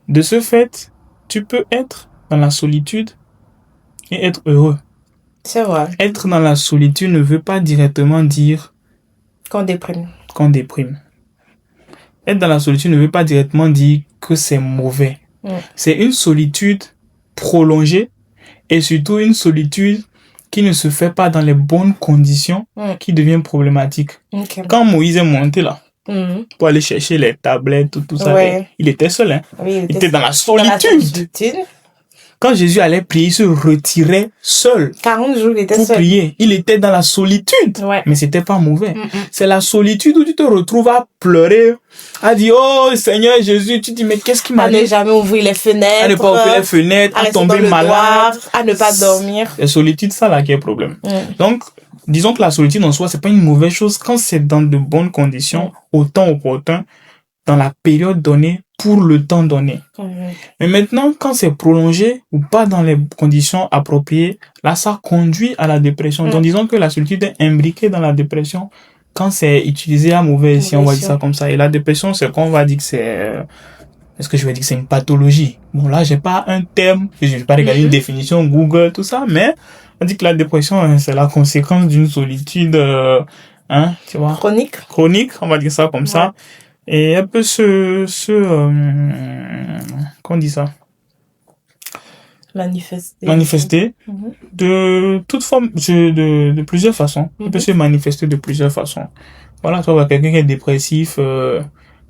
de ce fait, tu peux être dans la solitude et être heureux. C'est vrai. Être dans la solitude ne veut pas directement dire qu'on déprime. Être dans la solitude ne veut pas directement dire que c'est mauvais. C'est une solitude prolongée et surtout une solitude qui ne se fait pas dans les bonnes conditions qui devient problématique. Quand Moïse est monté là, pour aller chercher les tablettes, tout ça. Ouais. Il était seul, hein. Oui, Il était dans la Dans la solitude. solitude. Quand Jésus allait prier, il se retirait seul 40 jours, il était pour seul. prier. Il était dans la solitude. Ouais. Mais c'était pas mauvais. Mm, mm. C'est la solitude où tu te retrouves à pleurer, à dire, oh Seigneur Jésus, tu dis, mais qu'est-ce qui À ne m'arrive? jamais ouvrir les fenêtres. À ne pas ouvrir les fenêtres, à à rester dans tomber le malade. noir, à ne pas dormir. La solitude, ça là qui est le problème. Mm. Donc, disons que la solitude en soi, c'est pas une mauvaise chose quand c'est dans de bonnes conditions, au temps opportun, dans la période donnée, pour le temps donné. Mais maintenant, quand c'est prolongé ou pas dans les conditions appropriées, là, ça conduit à la dépression. Donc, disons que la solitude est imbriquée dans la dépression quand c'est utilisé à mauvais escient, on va dire ça comme ça. Et la dépression, c'est qu'on va dire que c'est... Est-ce que je vais dire que c'est une pathologie? Bon, là, j'ai pas un terme, je vais pas regarder une définition Google, tout ça, mais on dit que la dépression, c'est la conséquence d'une solitude, tu vois, chronique, on va dire ça comme ça. Et un peu comment on dit ça? Manifester de toute forme, de plusieurs façons. Il peut se manifester de plusieurs façons. Voilà, toi, quelqu'un qui est dépressif,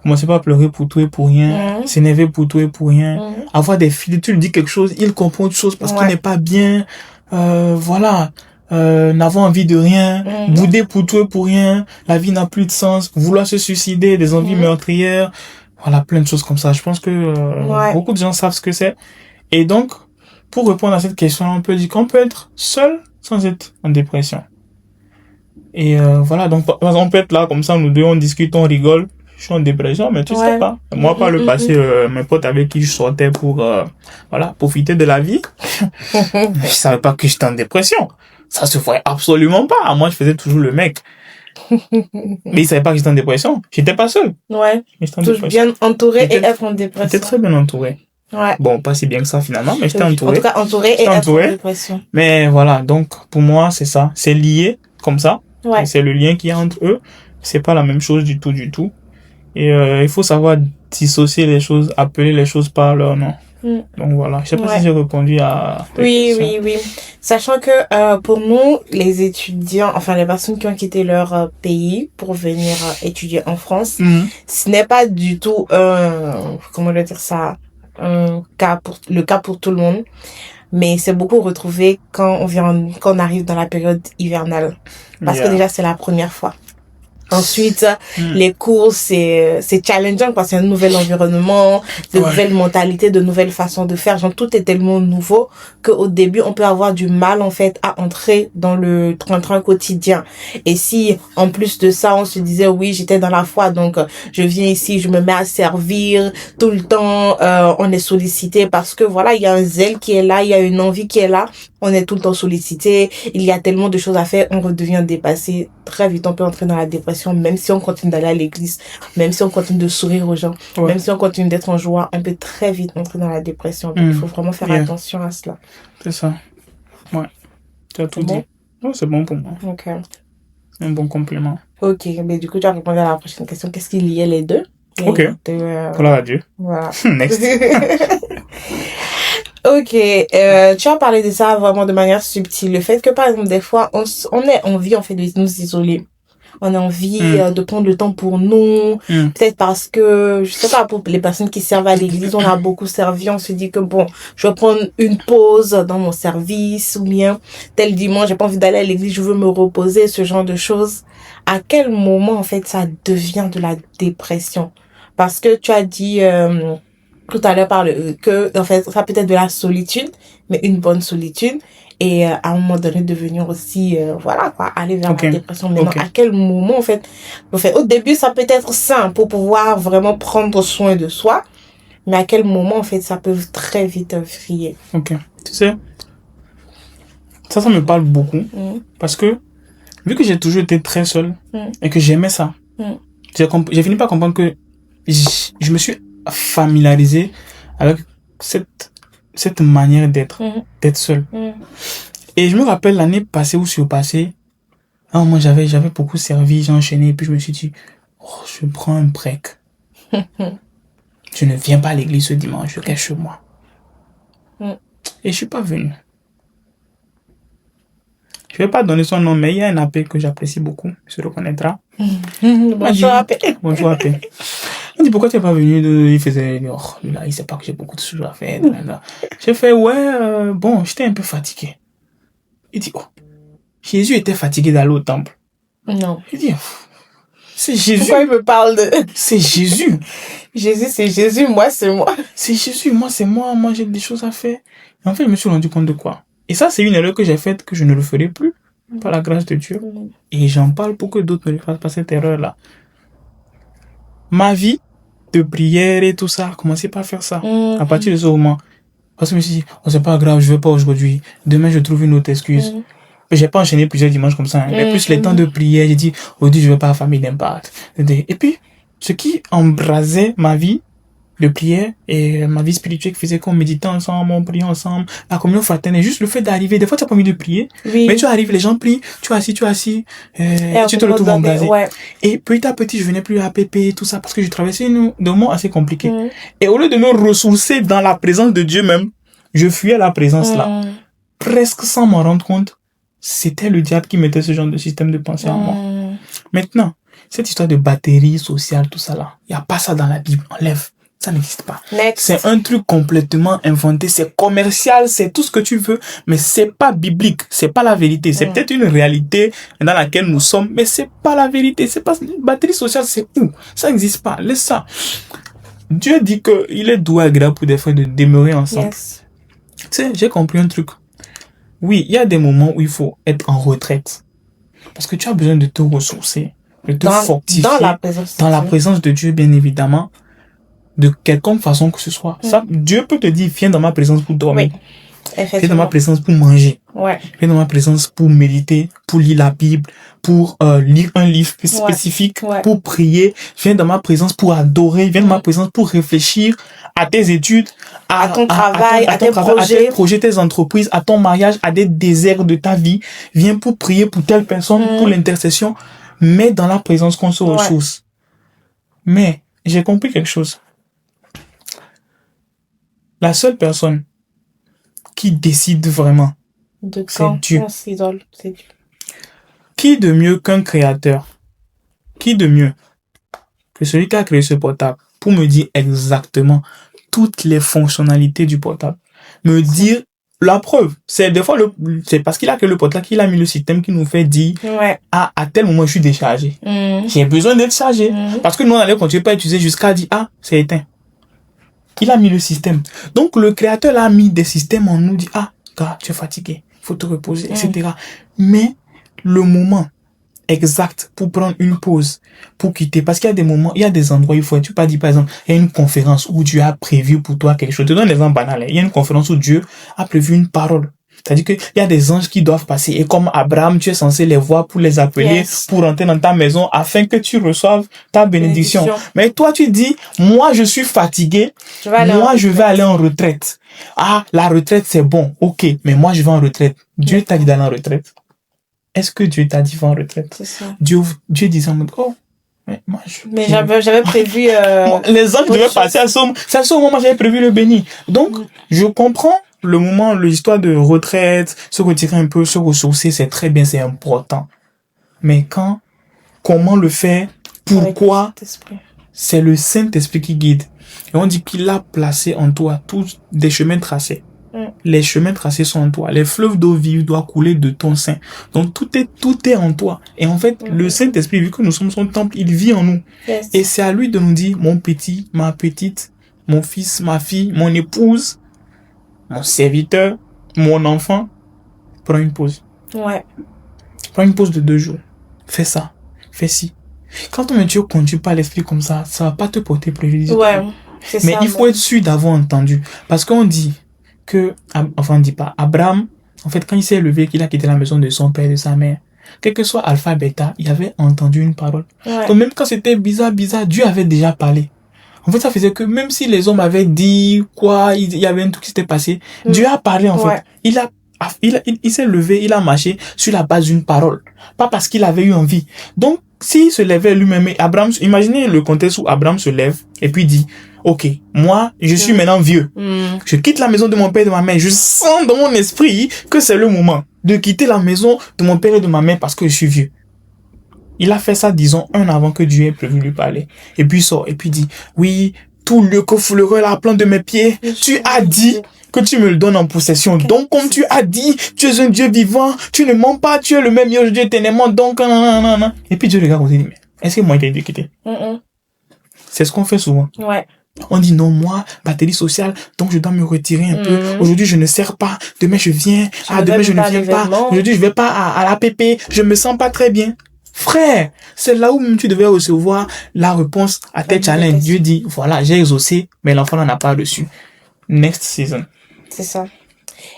commencer pas à pleurer pour tout et pour rien, s'énerver pour tout et pour rien, avoir des filles, tu lui dis quelque chose, il comprend autre chose parce qu'il n'est pas bien, voilà, n'avoir envie de rien, bouder pour tout et pour rien, la vie n'a plus de sens, vouloir se suicider, des envies meurtrières, voilà, plein de choses comme ça. Je pense que beaucoup de gens savent ce que c'est. Et donc, pour répondre à cette question, on peut dire qu'on peut être seul sans être en dépression. Et voilà, donc on peut être là comme ça, nous deux on discute, on rigole. Je suis en dépression, mais tu sais pas. Moi, par le passé, mes potes avec qui je sortais pour voilà, profiter de la vie, je savais pas que j'étais en dépression. Ça se voyait absolument pas. Moi, je faisais toujours le mec. Mais ils savaient pas que j'étais en dépression. J'étais pas seul. Ouais. Toujours bien entouré et être en dépression. J'étais très bien entouré. Ouais. Bon, pas si bien que ça finalement, mais j'étais entouré. En tout cas, entouré et être en dépression. Mais voilà, donc pour moi, c'est ça. C'est lié comme ça. Ouais. C'est le lien qu'il y a entre eux. C'est pas la même chose du tout, du tout. Et il faut savoir dissocier les choses, appeler les choses par leur nom. Donc voilà, je sais pas si j'ai répondu à ta question. Oui. Sachant que pour nous, les étudiants, enfin les personnes qui ont quitté leur pays pour venir étudier en France, ce n'est pas du tout, comment dire ça, le cas pour tout le monde. Mais c'est beaucoup retrouvé quand on arrive dans la période hivernale. Parce que déjà, c'est la première fois. Ensuite, les cours, c'est challengeant parce que c'est un nouvel environnement, de nouvelles mentalités, de nouvelles façons de faire. Genre, tout est tellement nouveau qu'au début, on peut avoir du mal, en fait, à entrer dans le train-train quotidien. Et si, en plus de ça, on se disait, oui, j'étais dans la foi, donc je viens ici, je me mets à servir tout le temps, on est sollicité parce que voilà, il y a un zèle qui est là, il y a une envie qui est là. On est tout le temps sollicité, il y a tellement de choses à faire, on redevient dépassé. Très vite, on peut entrer dans la dépression, même si on continue d'aller à l'église, même si on continue de sourire aux gens, même si on continue d'être en joie, on peut très vite entrer dans la dépression. Donc, il faut vraiment faire attention à cela. C'est ça. Ouais. Tu as tout dit. Non, c'est bon pour moi. Ok. Un bon complément. Ok, mais du coup, tu as répondu à la prochaine question. Qu'est-ce qui liait les deux? Ok. Gloire à Dieu. Voilà. Next. Ok, tu as parlé de ça vraiment de manière subtile. Le fait que, par exemple, des fois, on a envie, en fait, de nous isoler. On a envie de prendre le temps pour nous. Peut-être parce que, je sais pas, pour les personnes qui servent à l'église, on a beaucoup servi. On se dit que, bon, je vais prendre une pause dans mon service. Ou bien, tel dimanche, j'ai pas envie d'aller à l'église, je veux me reposer, ce genre de choses. À quel moment, en fait, ça devient de la dépression? Parce que tu as dit... tout à l'heure que en fait ça peut être de la solitude, mais une bonne solitude, et à un moment donné devenir aussi voilà quoi, aller vers la dépression. Maintenant, à quel moment en fait au début ça peut être sain pour pouvoir vraiment prendre soin de soi, mais à quel moment en fait ça peut très vite vriller. Ok, tu sais, ça me parle beaucoup parce que vu que j'ai toujours été très seul et que j'aimais ça, j'ai fini par comprendre que je me suis familiarisé avec cette manière d'être seul. Et je me rappelle l'année passée ou surpassée, moi j'avais beaucoup servi, j'ai enchaîné, et puis je me suis dit, je prends un break. Je ne viens pas à l'église ce dimanche, je reste chez moi. Et je suis pas venu. vais pas donner son nom, mais il y a un appel que j'apprécie beaucoup, il se reconnaîtra. Bonjour appel. Bonjour appel. Il dit, pourquoi tu n'es pas venu? Il faisait, oh, là, il sait pas que j'ai beaucoup de choses à faire. J'ai fait, ouais, bon, j'étais un peu fatigué. Il dit, oh, Jésus était fatigué d'aller au temple. Non. Il dit, c'est Jésus. Pourquoi il me parle de... C'est Jésus. Jésus, c'est Jésus, moi, c'est moi. C'est Jésus, moi, c'est moi. Moi, j'ai des choses à faire. Et en fait, je me suis rendu compte de quoi? Et ça, c'est une erreur que j'ai faite, que je ne le ferai plus, par la grâce de Dieu. Et j'en parle pour que d'autres ne fassent pas cette erreur-là. Ma vie de prière et tout ça, commencez pas à faire ça. À partir de ce moment. Parce que je me suis dit, oh, c'est pas grave, je vais pas aujourd'hui. Demain, je trouve une autre excuse. J'ai pas enchaîné plusieurs dimanches comme ça. Mais plus les temps de prière, j'ai dit, aujourd'hui, je vais pas à la famille d'impact. Et puis, ce qui embrasait ma vie de prière et ma vie spirituelle qui faisait qu'on méditait ensemble, on priait ensemble, la communion fraternelle, juste le fait d'arriver, des fois tu n'as pas envie de prier, mais tu arrives, les gens prient, tu es assis, tu te retrouves embrasé. Ouais. Et petit à petit, je venais plus à APP, tout ça, parce que je traversais des moments assez compliqués. Et au lieu de me ressourcer dans la présence de Dieu même, je fuyais la présence là. Presque sans m'en rendre compte, c'était le diable qui mettait ce genre de système de pensée en moi. Maintenant, cette histoire de batterie sociale, tout ça là, il n'y a pas ça dans la Bible, enlève. Ça n'existe pas. C'est un truc complètement inventé, c'est commercial, c'est tout ce que tu veux, mais c'est pas biblique, c'est pas la vérité. C'est peut-être une réalité dans laquelle nous sommes, mais c'est pas la vérité. C'est pas une batterie sociale, c'est où? Ça n'existe pas. Laisse ça. Dieu dit que il est doux et agréable pour des frères de demeurer ensemble. Yes. Tu sais, j'ai compris un truc. Oui, il y a des moments où il faut être en retraite. Parce que tu as besoin de te ressourcer, de te fortifier. Dans la présence de Dieu, bien évidemment. De quelconque façon que ce soit. Ça, Dieu peut te dire, viens dans ma présence pour dormir. Oui, viens dans ma présence pour manger. Viens dans ma présence pour méditer, pour lire la Bible, pour lire un livre spécifique, pour prier. Viens dans ma présence pour adorer. Viens dans ma présence pour réfléchir à tes études, à ton travail, à tes projets, tes entreprises, à ton mariage, à des déserts de ta vie. Viens pour prier pour telle personne, pour l'intercession. Mais dans la présence qu'on se ressource. Mais j'ai compris quelque chose. La seule personne qui décide vraiment, c'est Dieu. Qui de mieux qu'un créateur? Qui de mieux que celui qui a créé ce portable pour me dire exactement toutes les fonctionnalités du portable? Me dire la preuve. C'est des fois, c'est parce qu'il a créé le portable qu'il a mis le système qui nous fait dire à tel moment je suis déchargé. J'ai besoin d'être chargé. Parce que nous on allait continuer pas utiliser jusqu'à dire c'est éteint. Il a mis le système. Donc, le créateur a mis des systèmes en nous, dit, gars, tu es fatigué, il faut te reposer, etc. Mais, le moment exact pour prendre une pause, pour quitter, parce qu'il y a des moments, il y a des endroits où il faut être, tu peux pas dire, par exemple, il y a une conférence où Dieu a prévu pour toi quelque chose. Je te donne un exemple banal. Il y a une conférence où Dieu a prévu une parole. C'est-à-dire qu'il y a des anges qui doivent passer. Et comme Abraham, tu es censé les voir pour les appeler, pour rentrer dans ta maison, afin que tu reçoives ta bénédiction. Mais toi, tu dis, moi, je suis fatigué. Je vais aller en retraite. La retraite, c'est bon. Ok. Mais moi, je vais en retraite. Dieu t'a dit d'aller en retraite. Est-ce que Dieu t'a dit va en retraite? C'est ça. Dieu disait en mode, mais j'avais prévu, les anges devaient passer à ce moment, j'avais prévu le béni. Donc, je comprends le moment, l'histoire de retraite, se retirer un peu, se ressourcer, c'est très bien, c'est important. Mais comment le faire, pourquoi, c'est le Saint-Esprit qui guide. Et on dit qu'il a placé en toi tous des chemins tracés. Les chemins tracés sont en toi. Les fleuves d'eau vive doivent couler de ton sein. Donc tout est en toi. Et en fait, le Saint-Esprit, vu que nous sommes son temple, il vit en nous. Yes. Et c'est à lui de nous dire, mon petit, ma petite, mon fils, ma fille, mon épouse, mon serviteur, mon enfant, prends une pause. Prends une pause de 2 jours. Fais ça. Fais ci. Quand on ne conduit pas l'esprit comme ça va pas te porter préjudice. Mais il faut être sûr d'avoir entendu. Parce qu'on dit que, enfin on dit pas, Abraham, en fait, quand il s'est levé, qu'il a quitté la maison de son père et de sa mère, quel que soit alpha, bêta, il avait entendu une parole. Donc même quand c'était bizarre, Dieu avait déjà parlé. En fait, ça faisait que même si les hommes avaient dit il y avait un truc qui s'était passé, Dieu a parlé en fait. Il s'est levé, il a marché sur la base d'une parole. Pas parce qu'il avait eu envie. Donc, s'il se levait lui-même, Abraham, imaginez le contexte où Abraham se lève et puis dit, ok, moi, je suis maintenant vieux. Je quitte la maison de mon père et de ma mère. Je sens dans mon esprit que c'est le moment de quitter la maison de mon père et de ma mère parce que je suis vieux. Il a fait ça, disons, un an avant que Dieu ait prévu lui parler. Et puis il sort, et puis il dit, oui, tout lieu que foulera la plante de mes pieds, tu as dit que tu me le donnes en possession. Donc, comme tu as dit, tu es un Dieu vivant, tu ne mens pas, tu es le même Dieu éternellement, donc, nanana. Et puis Dieu regarde et dit, mais est-ce que moi, il t'a dit quitter? C'est ce qu'on fait souvent. Ouais. On dit non, moi, batterie sociale, donc je dois me retirer un peu. Aujourd'hui, je ne sers pas. Demain, je viens. Demain, je ne viens pas. Aujourd'hui, je vais pas à la PP. Je me sens pas très bien. Frère, c'est là où même tu devais recevoir la réponse à tes challenges. Dieu dit, voilà, j'ai exaucé, mais l'enfant n'en a pas reçu. Next season. C'est ça.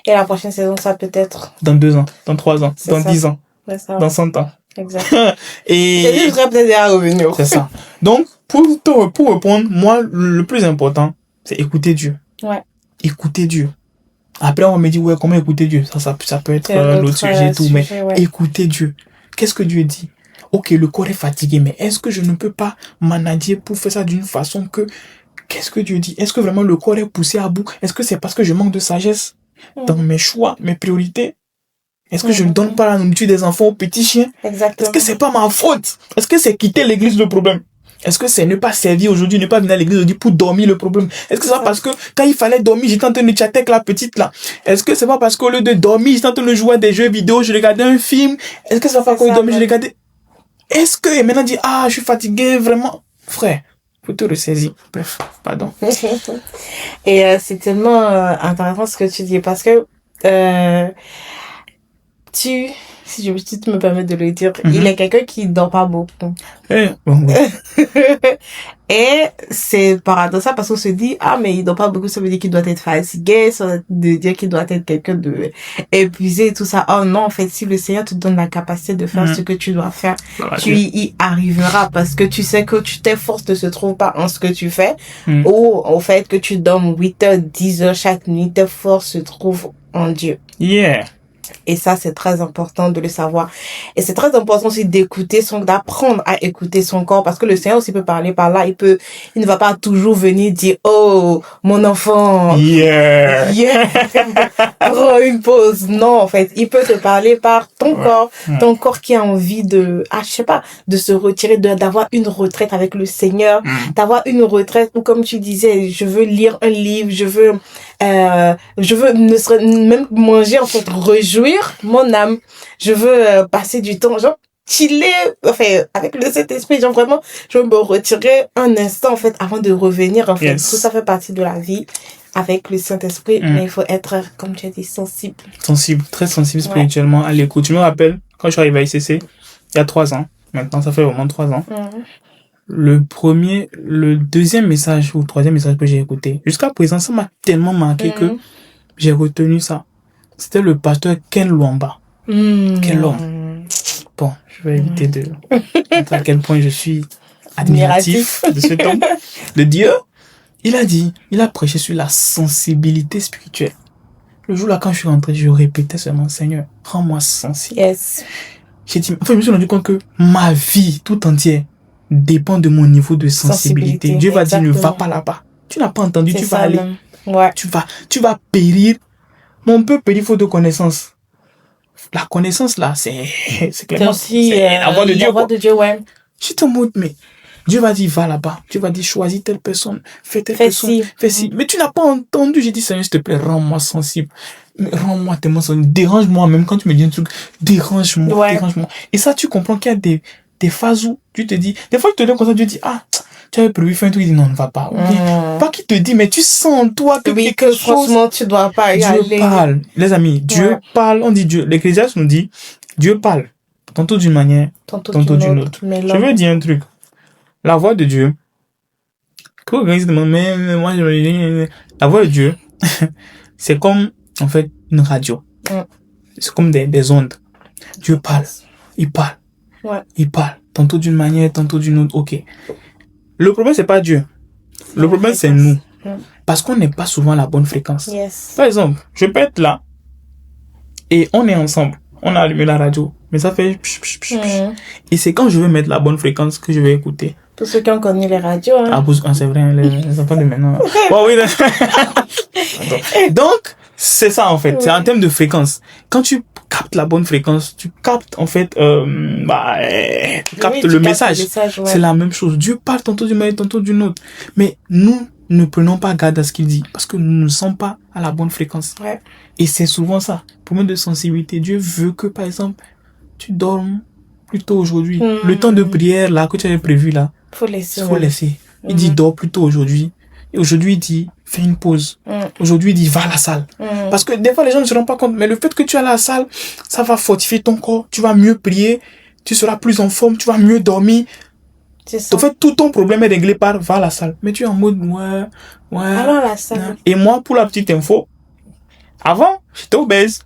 Et la prochaine saison, ça peut être... Dans 2 ans, dans 3 ans, dans 10 ans, dans 100 ans. Exactement. Et je serais peut-être à revenir. C'est ça. Donc, pour répondre, moi, le plus important, c'est écouter Dieu. Ouais. Écouter Dieu. Après, on me dit, ouais, comment écouter Dieu? Ça peut être l'autre sujet, tout, mais écouter Dieu. Qu'est-ce que Dieu dit? Ok, le corps est fatigué, mais est-ce que je ne peux pas manager pour faire ça d'une façon que... Qu'est-ce que Dieu dit? Est-ce que vraiment le corps est poussé à bout? Est-ce que c'est parce que je manque de sagesse dans mes choix, mes priorités? Est-ce que je ne donne pas la nourriture des enfants aux petits chiens? Exactement. Est-ce que c'est pas ma faute? Est-ce que c'est quitter l'église le problème? Est-ce que c'est ne pas servir aujourd'hui, ne pas venir à l'église aujourd'hui pour dormir le problème? Est-ce que c'est pas parce que quand il fallait dormir, j'étais en train de chatter avec la petite là? Est-ce que c'est pas parce qu'au lieu de dormir, j'étais en train de jouer à des jeux vidéo, je regardais un film? Est-ce que c'est pas parce qu'au lieu de dormir, je regardais... Est-ce que, et maintenant dit, je suis fatigué, vraiment? Frère, faut te ressaisir. Bref, pardon. Et c'est tellement intéressant ce que tu dis parce que si je me permets de le dire, il est quelqu'un qui dort pas beaucoup. Et c'est paradoxal parce qu'on se dit, mais il dort pas beaucoup, ça veut dire qu'il doit être fatigué, ça veut dire qu'il doit être quelqu'un de épuisé et tout ça. Oh non, en fait, si le Seigneur te donne la capacité de faire ce que tu dois faire, tu y arriveras parce que tu sais que tes forces ne se trouvent pas en ce que tu fais ou au fait que tu dormes 8 heures, 10 heures chaque nuit, tes forces se trouvent en Dieu. Yeah. Et ça, c'est très important de le savoir. Et c'est très important aussi d'apprendre à écouter son corps parce que le Seigneur aussi peut parler par là. Il ne va pas toujours venir dire, oh, mon enfant. Yeah. Prends une pause. Non, en fait, il peut te parler par ton corps. Ton corps qui a envie de se retirer, d'avoir une retraite avec le Seigneur, d'avoir une retraite où, comme tu disais, je veux lire un livre, je veux même manger, en fait, réjouir mon âme. Je veux passer du temps, genre, chiller, avec le Saint-Esprit, genre, vraiment, je veux me retirer un instant, en fait, avant de revenir, en fait. Tout ça fait partie de la vie avec le Saint-Esprit, mais il faut être, comme tu as dit, sensible. Sensible, très sensible spirituellement, à l'écoute. Je me rappelle, quand je suis arrivé à ICC, il y a 3 ans, maintenant, ça fait vraiment 3 ans, le deuxième message ou le troisième message que j'ai écouté, jusqu'à présent, ça m'a tellement marqué que j'ai retenu ça. C'était le pasteur Ken Luamba. Quel homme. Bon, je vais éviter de montrer à quel point je suis admiratif de cet homme, de Dieu. Il a prêché sur la sensibilité spirituelle. Le jour là, quand je suis rentré, je répétais seulement, Seigneur, rends-moi sensible. Yes. Je me suis rendu compte que ma vie tout entière dépend de mon niveau de sensibilité. Dieu va dire, ne va pas là-bas. Tu n'as pas entendu, tu vas aller. Ouais. Tu vas périr. Mais on peut périr faute de connaissance. La connaissance là, c'est clairement aussi, c'est la voix de Dieu. La voix de Dieu, ouais. Je te montre, mais Dieu va dire, va là-bas. Dieu va dire, choisis telle personne, fais telle personne, fais ci. Mais tu n'as pas entendu. J'ai dit, Seigneur, s'il te plaît, rends-moi sensible. Rends-moi tellement sensible. Dérange-moi, même quand tu me dis un truc, dérange-moi. Et ça, tu comprends qu'il y a des phases où tu te dis, des fois, tu te donnes comme ça, Dieu dit, tu avais prévu faire un truc, il dit non, ne va pas. Pas qu'il te dit, mais tu sens en toi que quelque chose. Franchement, tu dois pas y aller. Dieu parle. Les amis, Dieu parle. On dit Dieu. L'Ecclésiaste nous dit, Dieu parle. Tantôt d'une manière, tantôt d'une autre. Je veux dire un truc. La voix de Dieu. Mais moi, la voix de Dieu, c'est comme, en fait, une radio. C'est comme des ondes. Dieu parle. Il parle. Il parle. Tantôt d'une manière, tantôt d'une autre. Ok. Le problème, c'est pas Dieu. Le problème, c'est nous. Parce qu'on n'est pas souvent à la bonne fréquence. Par exemple, je peux être là et on est ensemble. On a allumé la radio, mais ça fait... Et c'est quand je vais mettre la bonne fréquence que je vais écouter. Pour ceux qui ont connu les radios. Hein. C'est vrai, les enfants de maintenant. Bon, oui. Donc, c'est ça en fait. Oui. C'est en termes de fréquence. Quand tu captes la bonne fréquence, tu captes en fait, tu captes le message. Ouais. C'est la même chose. Dieu parle tantôt d'une manière, tantôt d'une autre. Mais nous ne prenons pas garde à ce qu'il dit parce que nous ne sommes pas à la bonne fréquence. Ouais. Et c'est souvent ça. Problème de sensibilité. Dieu veut que, par exemple, tu dormes plus tôt aujourd'hui. Le temps de prière là que tu avais prévu là. Faut laisser. Il dit dors plus tôt aujourd'hui. Et aujourd'hui il dit fais une pause. Aujourd'hui il dit va à la salle. Parce que des fois les gens ne se rendent pas compte, mais le fait que tu es à la salle, ça va fortifier ton corps. Tu vas mieux prier, tu seras plus en forme, tu vas mieux dormir. C'est ça. En fait, tout ton problème est réglé par va à la salle. Mais tu es en mode ouais. Alors à la salle. Et moi, pour la petite info, avant j'étais obèse.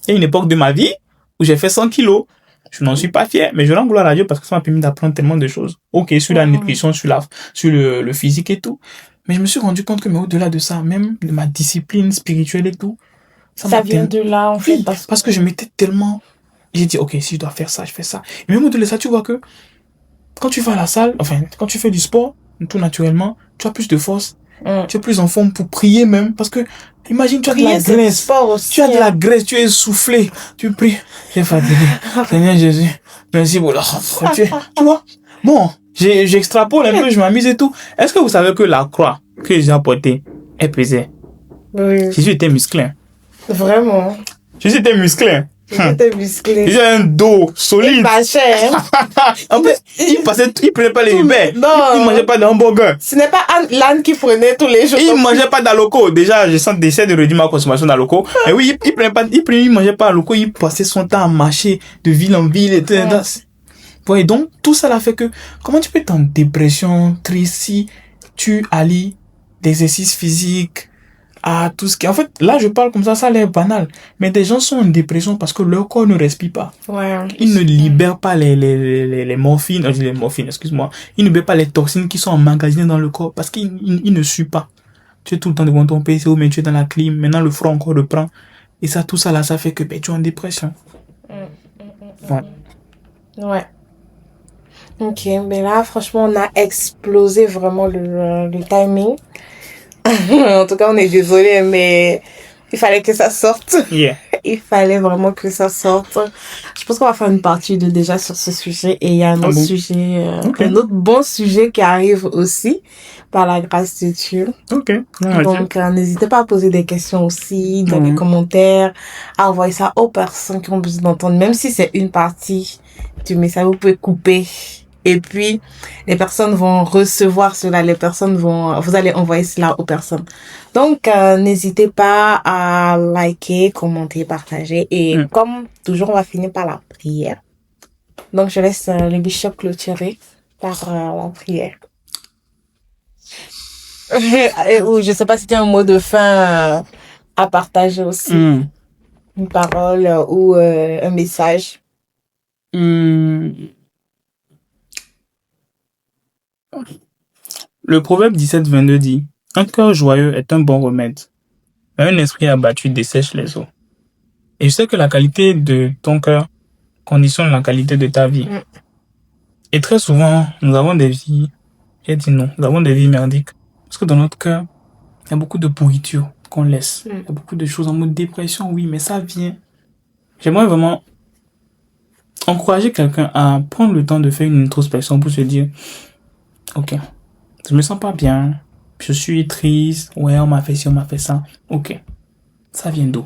Il y a une époque de ma vie où j'ai fait 100 kilos. Je n'en suis pas fier, mais je rends gloire à Dieu parce que ça m'a permis d'apprendre tellement de choses. Ok, sur la nutrition, sur le physique et tout. Mais je me suis rendu compte que, mais au-delà de ça, même de ma discipline spirituelle et tout. Ça vient de là, en fait. Parce que je m'étais tellement, j'ai dit, ok, si je dois faire ça, je fais ça. Et même au-delà de ça, tu vois que, quand tu vas à la salle, enfin, quand tu fais du sport, tout naturellement, tu as plus de force. Tu es plus en forme pour prier même. Parce que, imagine, tu as de la graisse. Aussi, tu as de la graisse, tu es essoufflé. Tu pries. J'ai fatigué. Seigneur Jésus, merci pour tu vois? Bon, j'extrapole un peu, je m'amuse et tout. Est-ce que vous savez que la croix que Jésus a portée, elle pesait? Oui. Jésus était musclé. Vraiment? Jésus était musclé. J'étais musclé. Il a un dos solide. Pas cher. En plus, il prenait pas les Uber. Il mangeait pas d'hamburger. Ce n'est pas l'âne qui prenait tous les jours. Il mangeait pas d'aloco. Déjà, j'essaie de réduire ma consommation d'aloco. Mais oui, il mangeait pas d'aloco. Il passait son temps à marcher de ville en ville et tout. Ouais, donc, tout ça l'a fait que, comment tu peux être en dépression, triste, si tu allies des exercices physiques, à tout ce qui... En fait, là, je parle comme ça a l'air banal. Mais des gens sont en dépression parce que leur corps ne respire pas. Ouais. Ils ne libèrent pas les morphines. Les morphines, excuse-moi. Ils ne libèrent pas les toxines qui sont emmagasinées dans le corps parce qu'ils ne suent pas. Tu es tout le temps devant ton PC ou mais tu es dans la clim. Maintenant, le froid encore reprend. Et ça, tout ça là, ça fait que tu es en dépression. Ouais. Ok, mais là, franchement, on a explosé vraiment le timing. En tout cas, on est désolé, mais il fallait que ça sorte. Yeah. Il fallait vraiment que ça sorte. Je pense qu'on va faire une partie de déjà sur ce sujet et il y a un autre sujet, un autre bon sujet qui arrive aussi par la grâce de Dieu. Ok. Donc, n'hésitez pas à poser des questions aussi dans les commentaires, à envoyer ça aux personnes qui ont besoin d'entendre, même si c'est une partie du message, vous pouvez couper. Et puis, les personnes vont recevoir cela, vous allez envoyer cela aux personnes. Donc, n'hésitez pas à liker, commenter, partager. Et comme toujours, on va finir par la prière. Donc, je laisse le bishop clôturer par la prière. Je sais pas si tu as un mot de fin à partager aussi. Une parole ou un message. Le proverbe 17-22 dit: un cœur joyeux est un bon remède, mais un esprit abattu dessèche les os. Et je sais que la qualité de ton cœur conditionne la qualité de ta vie. Et très souvent, nous avons des vies, nous avons des vies merdiques. Parce que dans notre cœur, il y a beaucoup de pourriture qu'on laisse. Il y a beaucoup de choses en mode dépression, oui, mais ça vient. J'aimerais vraiment encourager quelqu'un à prendre le temps de faire une introspection pour se dire: ok, je me sens pas bien, je suis triste, ouais, on m'a fait ci, on m'a fait ça. Ok, ça vient d'où?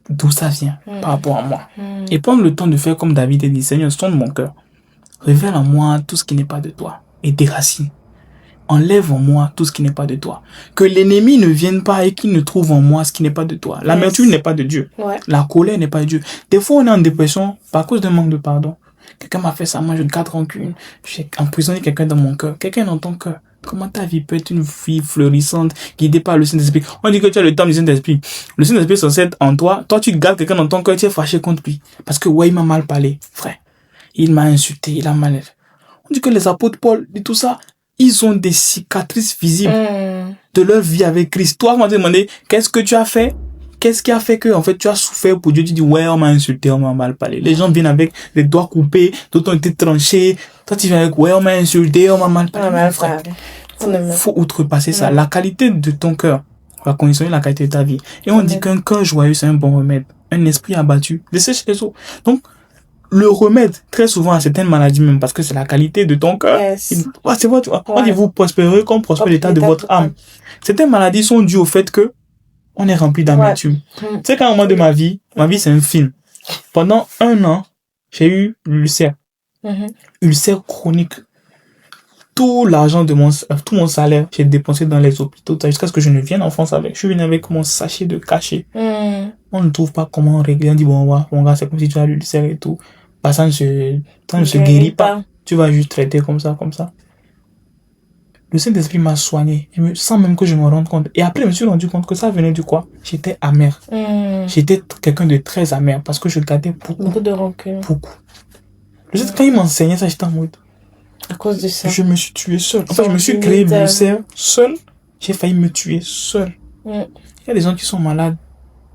D'où ça vient par rapport à moi? Et prendre le temps de faire comme David a dit: Seigneur, sonde mon cœur, révèle en moi tout ce qui n'est pas de toi et déracine. Enlève en moi tout ce qui n'est pas de toi. Que l'ennemi ne vienne pas et qu'il ne trouve en moi ce qui n'est pas de toi. L'amertume n'est pas de Dieu. La colère n'est pas de Dieu. Des fois, on est en dépression par cause d'un manque de pardon. Quelqu'un m'a fait ça, moi je garde rancune. J'ai emprisonné quelqu'un dans mon cœur. Quelqu'un dans ton cœur. Comment ta vie peut être une vie fleurissante, guidée par le Saint-Esprit? On dit que tu as le temps du Saint-Esprit. Le Saint-Esprit est censé être en toi. Toi, tu gardes quelqu'un dans ton cœur, tu es fâché contre lui. Parce que, ouais, il m'a mal parlé, frère. Il m'a insulté, il a mal. On dit que les apôtres Paul et tout ça, ils ont des cicatrices visibles de leur vie avec Christ. Toi, on m'a demandé, qu'est-ce que tu as fait qu'est-ce qui a fait que, en fait, tu as souffert pour Dieu? Tu dis, ouais, on m'a insulté, on m'a mal parlé. Les gens viennent avec des doigts coupés, d'autres ont été tranchés. Toi, tu viens avec, ouais, on m'a insulté, on m'a mal parlé. Faut outrepasser ça. La qualité de ton cœur va conditionner la qualité de ta vie. Et on dit qu'un cœur joyeux, c'est un bon remède. Un esprit abattu, dessèche les eaux. Donc, le remède, très souvent, à certaines maladies, même parce que c'est la qualité de ton cœur. Yes. C'est vrai, tu vois. On dit, vous prospérez comme prospère l'état de votre âme. Certaines maladies sont dues au fait que on est rempli d'amertume. Tu sais qu'à un moment de ma vie c'est un film. Pendant 1 an, j'ai eu l'ulcère. Ulcère chronique. Tout l'argent de tout mon salaire, j'ai dépensé dans les hôpitaux jusqu'à ce que je ne vienne en France avec. Je suis venu avec mon sachet de cachet. On ne trouve pas comment régler. On dit, bon, mon gars, c'est comme si tu as l'ulcère et tout. Bah, ça ne se guérit pas. Tu vas juste traiter comme ça. Le Saint-Esprit m'a soigné, sans même que je me rende compte. Et après, je me suis rendu compte que ça venait du quoi? J'étais amer. J'étais quelqu'un de très amer parce que je gardais beaucoup de rancune. Beaucoup. Quand il m'enseignait ça, j'étais en mode. À cause de ça. Je me suis tué seul. Enfin, je me suis créé l'ulcère seul. J'ai failli me tuer seul. Il y a des gens qui sont malades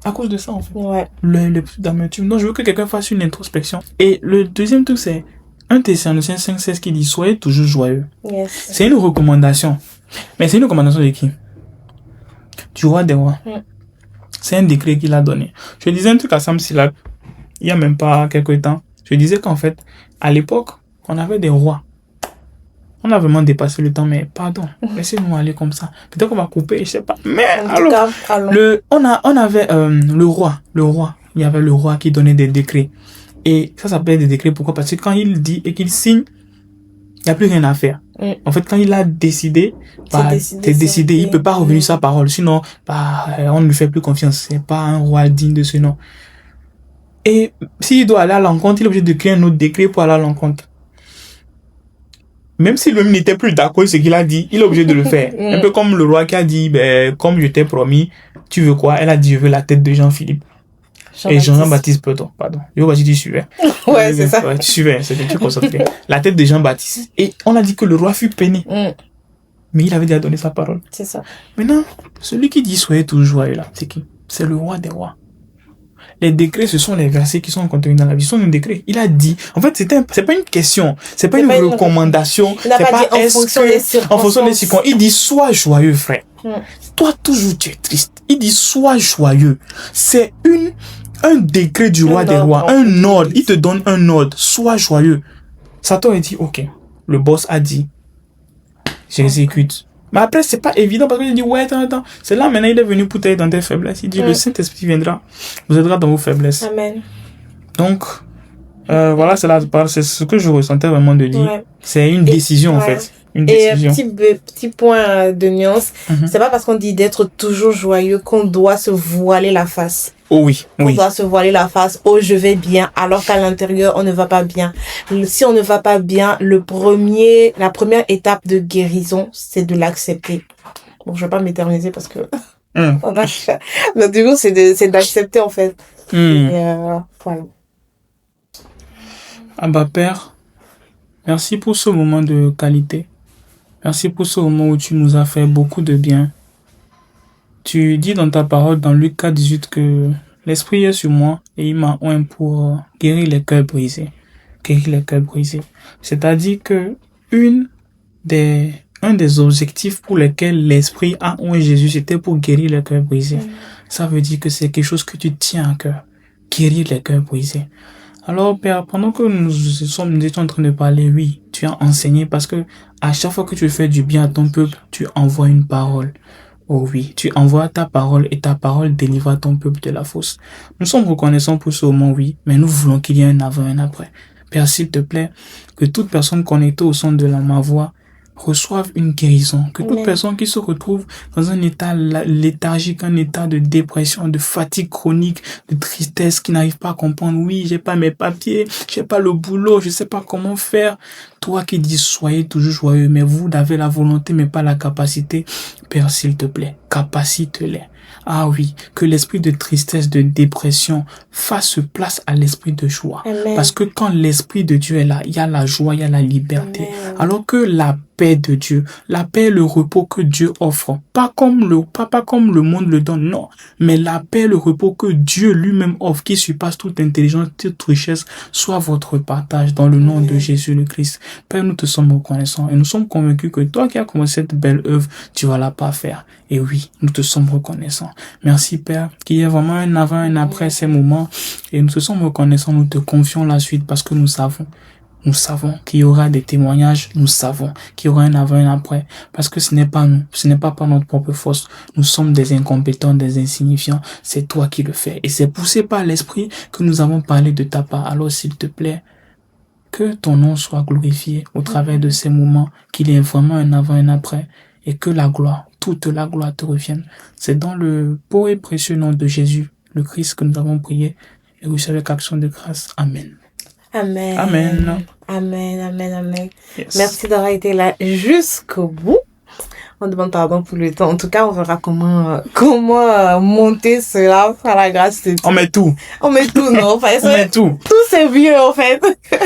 à cause de ça, en fait. Ouais. Le plus d'amertume. Donc, je veux que quelqu'un fasse une introspection. Et le deuxième truc, c'est 1 Thessaloniciens 5:16 qui dit, soyez toujours joyeux. Yes. C'est une recommandation. Mais c'est une recommandation de qui? Du roi des rois. C'est un décret qu'il a donné. Je disais un truc à Sam Silak, il y a même pas quelques temps. Je disais qu'en fait, à l'époque, on avait des rois. On a vraiment dépassé le temps, mais pardon, laissez-nous aller comme ça. Peut-être qu'on va couper, je sais pas. Mais alors, on avait le roi. Il y avait le roi qui donnait des décrets. Et ça s'appelle des décrets. Pourquoi? Parce que quand il dit et qu'il signe, il n'y a plus rien à faire. En fait, quand il a décidé, c'est décidé. Il peut pas revenir sa parole. Sinon, on ne lui fait plus confiance. C'est pas un roi digne de ce nom. Et s'il doit aller à l'encontre, il est obligé de créer un autre décret pour aller à l'encontre. Même si lui n'était plus d'accord avec ce qu'il a dit, il est obligé de le faire. Un peu comme le roi qui a dit, comme je t'ai promis, tu veux quoi? Elle a dit, je veux la tête de Jean-Philippe. Et Jean-Baptiste, pardon. Jean-Baptiste, tu suivais. Ouais, c'est ça. Ouais, tu suivais, c'était un truc concentré. La tête de Jean-Baptiste. Et on a dit que le roi fut peiné. Mais il avait déjà donné sa parole. C'est ça. Maintenant, celui qui dit soyez toujours joyeux là, c'est qui? C'est le roi des rois. Les décrets, ce sont les versets qui sont contenus dans la Bible. Ce sont des décrets. Il a dit, en fait, c'est pas une question, c'est pas une recommandation, c'est pas en fonction des circonstances. Il dit, sois joyeux, frère. Toi, toujours, tu es triste. Il dit, sois joyeux. C'est un décret du roi des rois, un ordre. Il te donne un ordre. Sois joyeux. Satan a dit, ok. Le boss a dit, j'exécute. Mais après, c'est pas évident parce qu'il dit, ouais, attends. C'est là, maintenant, il est venu pour t'aider dans tes faiblesses. Il dit, le Saint-Esprit viendra, vous aidera dans vos faiblesses. Amen. Donc, voilà, c'est ce que je ressentais vraiment de lui. C'est une décision, en fait. Une décision. Et petit point de nuance, c'est pas parce qu'on dit d'être toujours joyeux qu'on doit se voiler la face. Oh oui. On doit se voiler la face. Oh, je vais bien. Alors qu'à l'intérieur, on ne va pas bien. Si on ne va pas bien, la première étape de guérison, c'est de l'accepter. Bon, je vais pas m'éterniser parce que donc du coup, c'est d'accepter, en fait. Et, voilà. Abba Père, merci pour ce moment de qualité. Merci pour ce moment où tu nous as fait beaucoup de bien. Tu dis dans ta parole, dans Luc 4:18, que l'Esprit est sur moi et il m'a oint pour guérir les cœurs brisés. Guérir les cœurs brisés. C'est-à-dire que un des objectifs pour lesquels l'Esprit a oint Jésus, c'était pour guérir les cœurs brisés. Ça veut dire que c'est quelque chose que tu tiens à cœur. Guérir les cœurs brisés. Alors, Père, pendant que nous étions en train de parler, oui, tu as enseigné parce que à chaque fois que tu fais du bien à ton peuple, tu envoies une parole. Oh oui, tu envoies ta parole et ta parole délivre ton peuple de la fausse. Nous sommes reconnaissants pour ce moment, oui, mais nous voulons qu'il y ait un avant et un après. Père, s'il te plaît, que toute personne connectée au son de ma voix reçoivent une guérison. Que toute personne qui se retrouve dans un état léthargique, un état de dépression, de fatigue chronique, de tristesse, qui n'arrive pas à comprendre, oui, j'ai pas mes papiers, j'ai pas le boulot, je sais pas comment faire. Toi qui dis soyez toujours joyeux, mais vous avez la volonté mais pas la capacité. Père, s'il te plaît, capacite-les. Ah oui, que l'esprit de tristesse, de dépression fasse place à l'esprit de joie. Amen. Parce que quand l'esprit de Dieu est là, il y a la joie, il y a la liberté. Amen. Alors que la paix de Dieu, la paix et le repos que Dieu offre, pas comme le monde le donne, non, mais la paix et le repos que Dieu lui-même offre, qui surpasse toute intelligence, toute richesse, soit votre partage dans le nom de Jésus le Christ. Père, nous te sommes reconnaissants et nous sommes convaincus que toi qui as commencé cette belle œuvre, tu vas la parfaire. Et oui, nous te sommes reconnaissants. Merci Père, qu'il y ait vraiment un avant et un après ces moments et nous te sommes reconnaissants, nous te confions la suite parce que nous savons qu'il y aura des témoignages, nous savons qu'il y aura un avant et un après, parce que ce n'est pas nous, ce n'est pas par notre propre force, nous sommes des incompétents, des insignifiants, c'est toi qui le fais, et c'est poussé par l'Esprit que nous avons parlé de ta part. Alors s'il te plaît, que ton nom soit glorifié au travers de ces moments, qu'il y ait vraiment un avant et un après, et que la gloire, toute la gloire te revienne. C'est dans le beau et précieux nom de Jésus, le Christ, que nous avons prié, et reçu avec action de grâce. Amen. Amen. Amen. Amen, amen, amen. Yes. Merci d'avoir été là jusqu'au bout. On demande pardon pour le temps. En tout cas, on verra comment monter cela par la grâce de Dieu. On met tout. On met tout, non? Enfin, On met tout. Tout c'est vieux, en fait.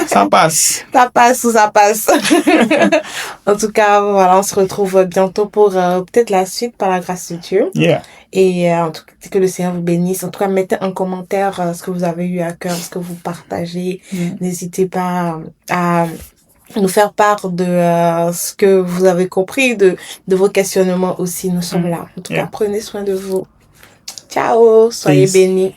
Ça passe. Ça passe ou ça passe. En tout cas, voilà, on se retrouve bientôt pour peut-être la suite par la grâce de Dieu. Yeah. Et en tout cas, que le Seigneur vous bénisse. En tout cas, mettez en commentaire ce que vous avez eu à cœur, ce que vous partagez. N'hésitez pas à nous faire part de ce que vous avez compris, de vos questionnements aussi. Nous sommes là. En tout cas, prenez soin de vous. Ciao, soyez bénis.